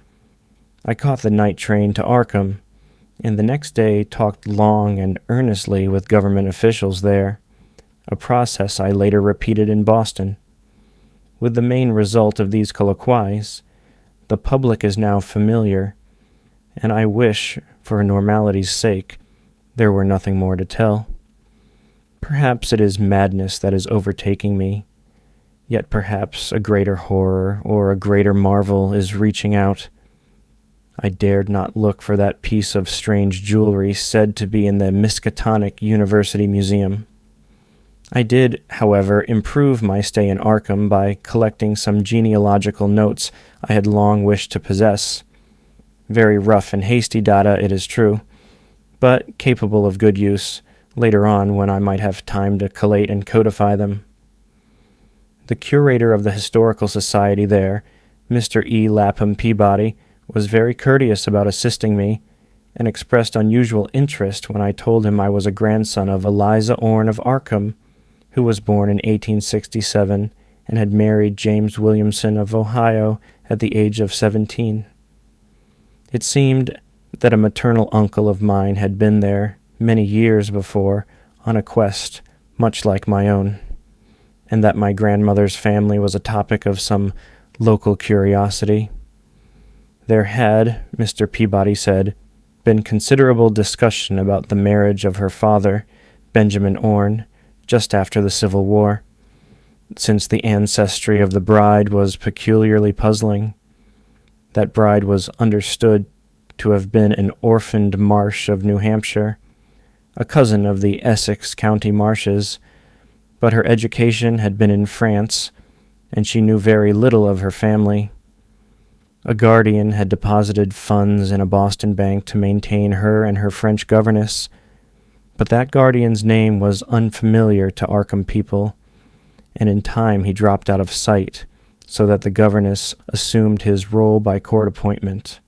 I caught the night train to Arkham, and the next day talked long and earnestly with government officials there, a process I later repeated in Boston. With the main result of these colloquies, the public is now familiar, and I wish, for normality's sake, there were nothing more to tell. Perhaps it is madness that is overtaking me, yet perhaps a greater horror or a greater marvel is reaching out. I dared not look for that piece of strange jewelry said to be in the Miskatonic University Museum. I did, however, improve my stay in Arkham by collecting some genealogical notes I had long wished to possess. Very rough and hasty data, it is true, but capable of good use later on when I might have time to collate and codify them. The curator of the Historical Society there, Mr. E. Lapham Peabody, was very courteous about assisting me, and expressed unusual interest when I told him I was a grandson of Eliza Orne of Arkham, who was born in 1867 and had married James Williamson of Ohio at the age of 17. It seemed that a maternal uncle of mine had been there many years before on a quest much like my own, and that my grandmother's family was a topic of some local curiosity. There had, Mr. Peabody said, been considerable discussion about the marriage of her father, Benjamin Orne, just after the Civil War, since the ancestry of the bride was peculiarly puzzling. That bride was understood to have been an orphaned Marsh of New Hampshire, a cousin of the Essex County Marshes, but her education had been in France, and she knew very little of her family. A guardian had deposited funds in a Boston bank to maintain her and her French governess, but that guardian's name was unfamiliar to Arkham people, and in time he dropped out of sight, so that the governess assumed his role by court appointment.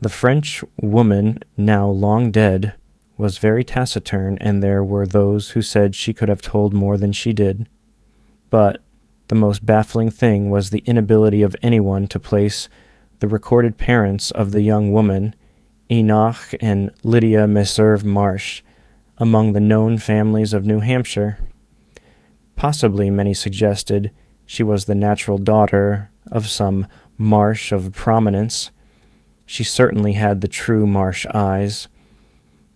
The French woman, now long dead, was very taciturn, and there were those who said she could have told more than she did. But the most baffling thing was the inability of anyone to place the recorded parents of the young woman, Enoch and Lydia Meserve Marsh, among the known families of New Hampshire. Possibly, many suggested, she was the natural daughter of some Marsh of prominence. She certainly had the true Marsh eyes.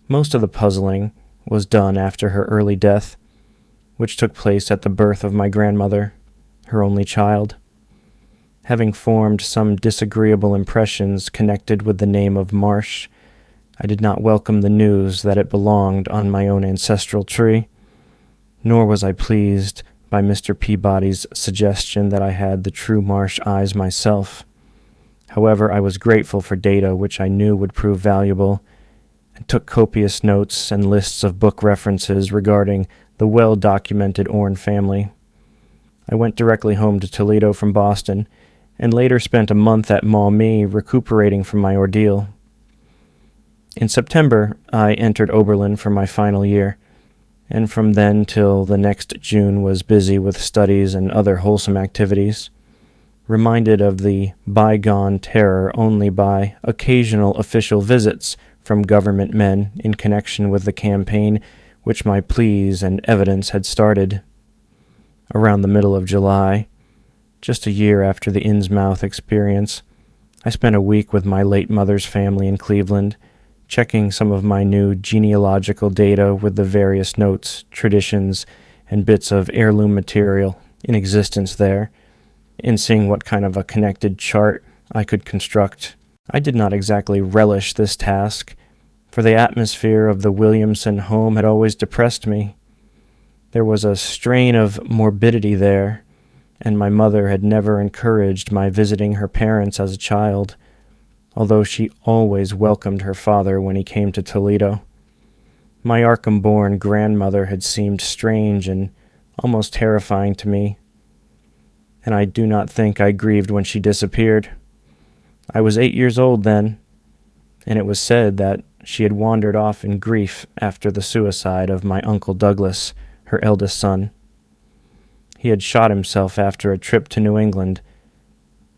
Most of the puzzling was done after her early death, which took place at the birth of my grandmother, her only child. Having formed some disagreeable impressions connected with the name of Marsh, I did not welcome the news that it belonged on my own ancestral tree, nor was I pleased by Mr. Peabody's suggestion that I had the true Marsh eyes myself. However, I was grateful for data which I knew would prove valuable, and took copious notes and lists of book references regarding the well-documented Orne family. I went directly home to Toledo from Boston, and later spent a month at Maumee recuperating from my ordeal. In September, I entered Oberlin for my final year, and from then till the next June was busy with studies and other wholesome activities, reminded of the bygone terror only by occasional official visits from government men in connection with the campaign which my pleas and evidence had started. Around the middle of July, just a year after the Innsmouth experience, I spent a week with my late mother's family in Cleveland, checking some of my new genealogical data with the various notes, traditions, and bits of heirloom material in existence there, and seeing what kind of a connected chart I could construct. I did not exactly relish this task, for the atmosphere of the Williamson home had always depressed me. There was a strain of morbidity there, and my mother had never encouraged my visiting her parents as a child, although she always welcomed her father when he came to Toledo. My Arkham-born grandmother had seemed strange and almost terrifying to me, and I do not think I grieved when she disappeared. I was 8 years old then, and it was said that she had wandered off in grief after the suicide of my Uncle Douglas, her eldest son. He had shot himself after a trip to New England,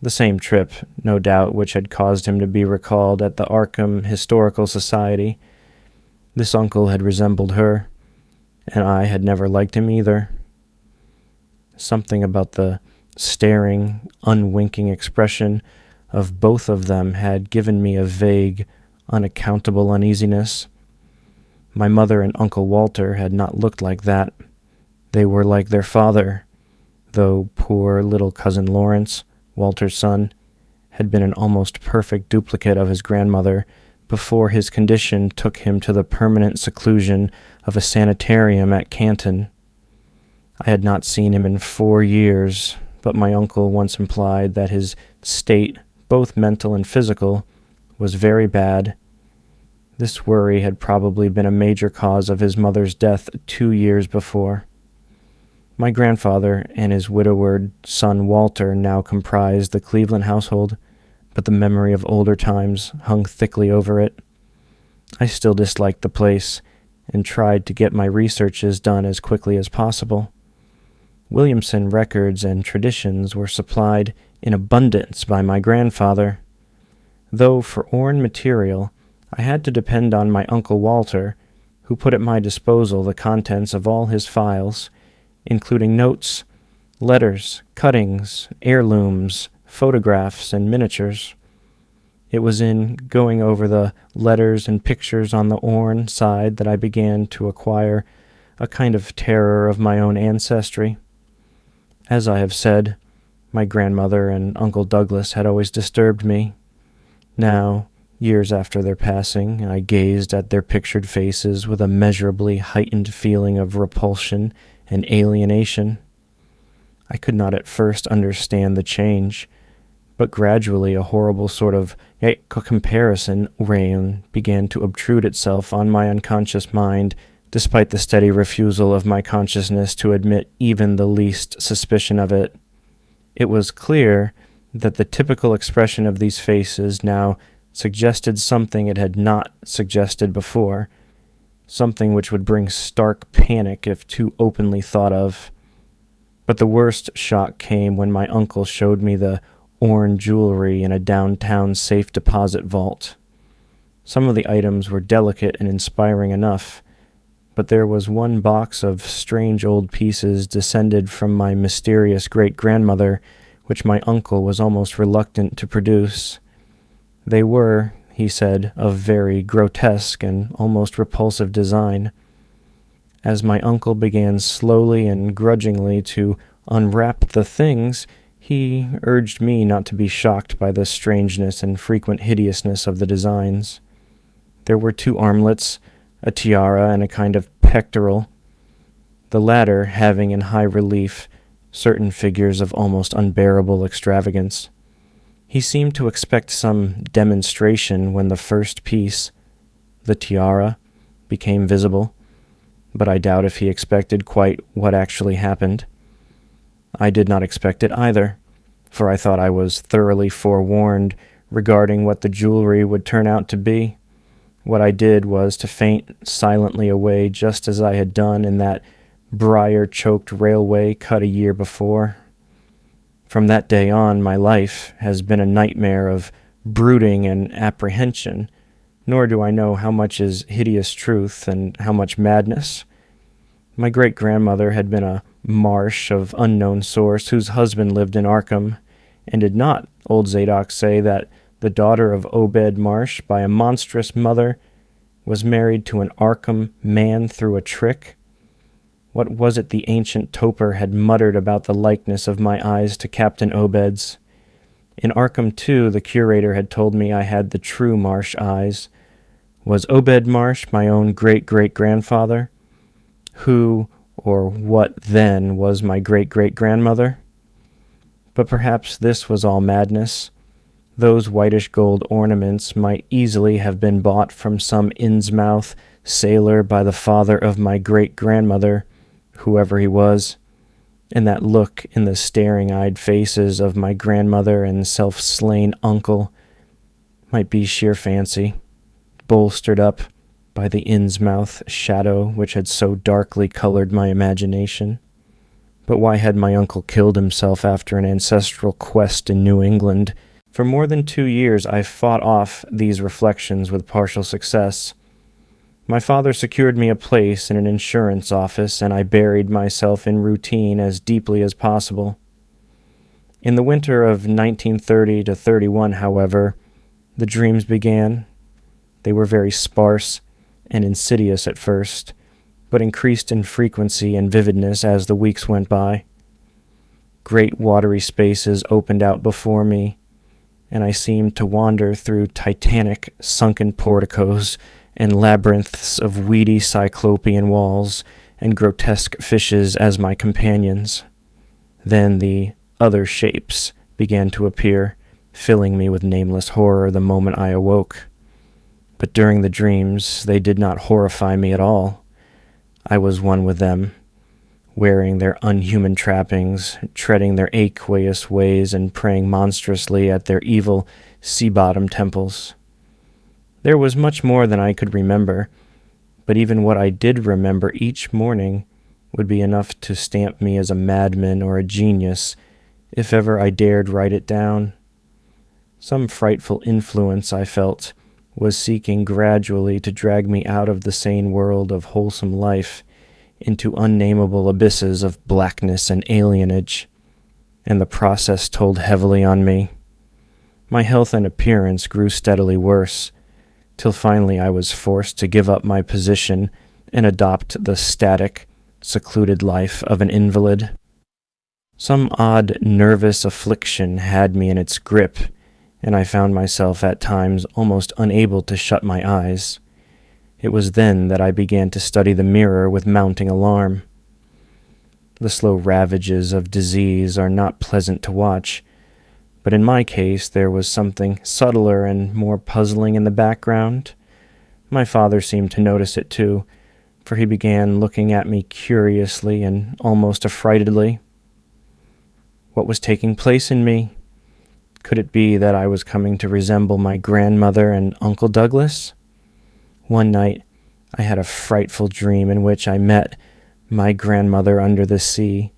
the same trip, no doubt, which had caused him to be recalled at the Arkham Historical Society. This uncle had resembled her, and I had never liked him either. Something about the staring, unwinking expression of both of them had given me a vague, unaccountable uneasiness. My mother and Uncle Walter had not looked like that. They were like their father, though poor little cousin Lawrence, Walter's son, had been an almost perfect duplicate of his grandmother before his condition took him to the permanent seclusion of a sanitarium at Canton. I had not seen him in 4 years, but my uncle once implied that his state, both mental and physical, was very bad. This worry had probably been a major cause of his mother's death 2 years before. My grandfather and his widowed son Walter now comprised the Cleveland household, but the memory of older times hung thickly over it. I still disliked the place and tried to get my researches done as quickly as possible. Williamson records and traditions were supplied in abundance by my grandfather, though for Orne material I had to depend on my Uncle Walter, who put at my disposal the contents of all his files, including notes, letters, cuttings, heirlooms, photographs, and miniatures. It was in going over the letters and pictures on the Orne side that I began to acquire a kind of terror of my own ancestry. As I have said, my grandmother and Uncle Douglas had always disturbed me. Now, years after their passing, I gazed at their pictured faces with a measurably heightened feeling of repulsion and alienation. I could not at first understand the change, but gradually a horrible sort of comparison rayon began to obtrude itself on my unconscious mind, despite the steady refusal of my consciousness to admit even the least suspicion of it. It was clear that the typical expression of these faces now suggested something it had not suggested before, something which would bring stark panic if too openly thought of. But the worst shock came when my uncle showed me the Orne jewelry in a downtown safe deposit vault. Some of the items were delicate and inspiring enough, but there was one box of strange old pieces descended from my mysterious great-grandmother, which my uncle was almost reluctant to produce. They were, he said, of very grotesque and almost repulsive design. As my uncle began slowly and grudgingly to unwrap the things, he urged me not to be shocked by the strangeness and frequent hideousness of the designs. There were 2 armlets, a tiara, and a kind of pectoral, the latter having in high relief certain figures of almost unbearable extravagance. He seemed to expect some demonstration when the first piece, the tiara, became visible, but I doubt if he expected quite what actually happened. I did not expect it either, for I thought I was thoroughly forewarned regarding what the jewelry would turn out to be. What I did was to faint silently away just as I had done in that briar-choked railway cut a year before. From that day on, my life has been a nightmare of brooding and apprehension, nor do I know how much is hideous truth and how much madness. My great-grandmother had been a Marsh of unknown source whose husband lived in Arkham, and did not old Zadok say that the daughter of Obed Marsh by a monstrous mother was married to an Arkham man through a trick? What was it the ancient toper had muttered about the likeness of my eyes to Captain Obed's? In Arkham, too, the curator had told me I had the true Marsh eyes. Was Obed Marsh my own great-great-grandfather? Who or what then was my great-great-grandmother? But perhaps this was all madness, Those whitish gold ornaments might easily have been bought from some Innsmouth sailor by the father of my great-grandmother, whoever he was, and that look in the staring-eyed faces of my grandmother and self-slain uncle might be sheer fancy, bolstered up by the Innsmouth shadow which had so darkly colored my imagination. But why had my uncle killed himself after an ancestral quest in New England? For more than 2 years I fought off these reflections with partial success. My father secured me a place in an insurance office, and I buried myself in routine as deeply as possible. In the winter of 1930 to 31, however, the dreams began. They were very sparse and insidious at first, but increased in frequency and vividness as the weeks went by. Great watery spaces opened out before me, and I seemed to wander through titanic sunken porticos and labyrinths of weedy cyclopean walls and grotesque fishes as my companions. Then the other shapes began to appear, filling me with nameless horror the moment I awoke. But during the dreams they did not horrify me at all. I was one with them, wearing their unhuman trappings, treading their aqueous ways, and praying monstrously at their evil sea-bottom temples. There was much more than I could remember, but even what I did remember each morning would be enough to stamp me as a madman or a genius, if ever I dared write it down. Some frightful influence, I felt, was seeking gradually to drag me out of the sane world of wholesome life into unnameable abysses of blackness and alienage, and the process told heavily on me. My health and appearance grew steadily worse, till finally I was forced to give up my position and adopt the static, secluded life of an invalid. Some odd nervous affliction had me in its grip, and I found myself at times almost unable to shut my eyes. It was then that I began to study the mirror with mounting alarm. The slow ravages of disease are not pleasant to watch, but in my case there was something subtler and more puzzling in the background. My father seemed to notice it too, for he began looking at me curiously and almost affrightedly. What was taking place in me? Could it be that I was coming to resemble my grandmother and Uncle Douglas? One night I had a frightful dream in which I met my grandmother under the sea.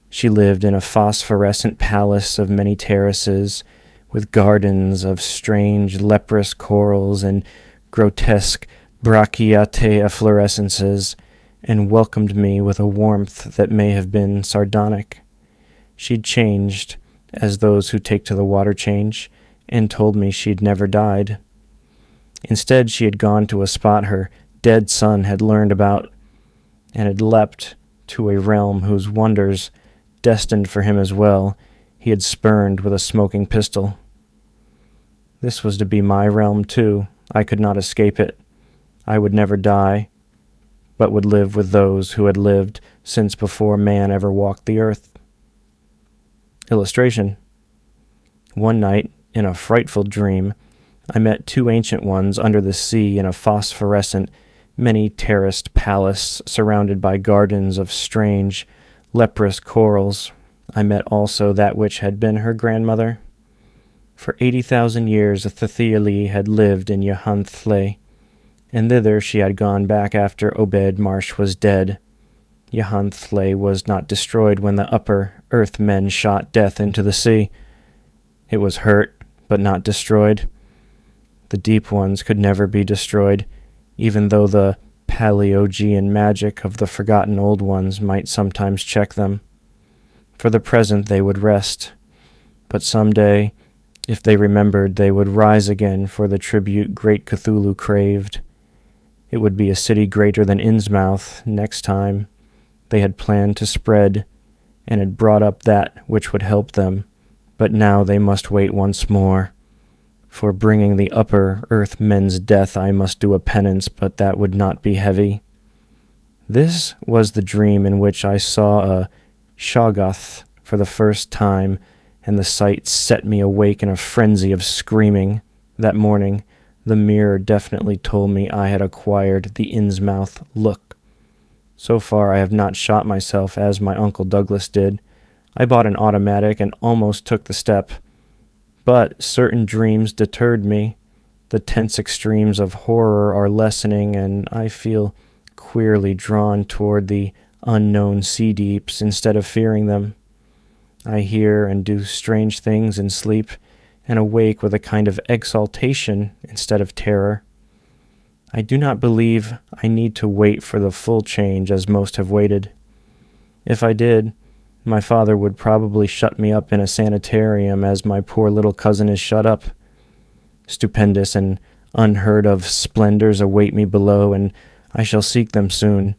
She lived in a phosphorescent palace of many terraces, with gardens of strange leprous corals and grotesque brachiate efflorescences, and welcomed me with a warmth that may have been sardonic. She'd changed, as those who take to the water change, and told me she'd never died. Instead, she had gone to a spot her dead son had learned about, and had leapt to a realm whose wonders, destined for him as well, he had spurned with a smoking pistol. This was to be my realm, too. I could not escape it. I would never die, but would live with those who had lived since before man ever walked the earth. Illustration. One night, in a frightful dream, I met two ancient ones under the sea in a phosphorescent, many-terraced palace surrounded by gardens of strange, leprous corals. I met also that which had been her grandmother. For 80,000 years Thethierly had lived in Yahanthle, and thither she had gone back after Obed Marsh was dead. Yahanthle was not destroyed when the upper earth men shot death into the sea. It was hurt, but not destroyed. The deep ones could never be destroyed, even though the Paleogean magic of the forgotten old ones might sometimes check them. For the present they would rest, but someday, if they remembered, they would rise again for the tribute great Cthulhu craved. It would be a city greater than Innsmouth next time. They had planned to spread, and had brought up that which would help them, but now they must wait once more. For bringing the upper earth men's death I must do a penance, but that would not be heavy. This was the dream in which I saw a Shoggoth for the first time, and the sight set me awake in a frenzy of screaming. That morning, the mirror definitely told me I had acquired the Innsmouth look. So far, I have not shot myself as my Uncle Douglas did. I bought an automatic and almost took the step. But certain dreams deterred me. The tense extremes of horror are lessening, and I feel queerly drawn toward the unknown sea deeps instead of fearing them. I hear and do strange things in sleep, and awake with a kind of exaltation instead of terror. I do not believe I need to wait for the full change as most have waited. If I did, my father would probably shut me up in a sanitarium as my poor little cousin is shut up. Stupendous and unheard of splendors await me below, and I shall seek them soon.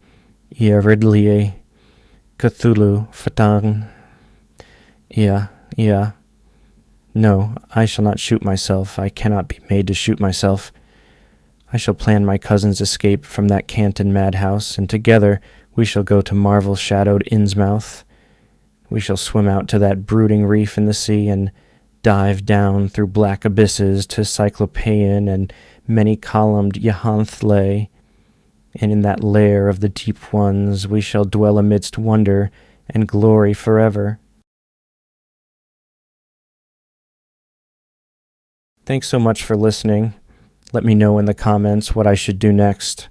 Ieridlie, Cthulhu, Fatang. Yeah. No, I shall not shoot myself. I cannot be made to shoot myself. I shall plan my cousin's escape from that Canton madhouse, and together we shall go to marvel-shadowed Innsmouth. We shall swim out to that brooding reef in the sea, and dive down through black abysses to Cyclopean and many-columned Yahanthle, and in that lair of the deep ones we shall dwell amidst wonder and glory forever. Thanks so much for listening. Let me know in the comments what I should do next.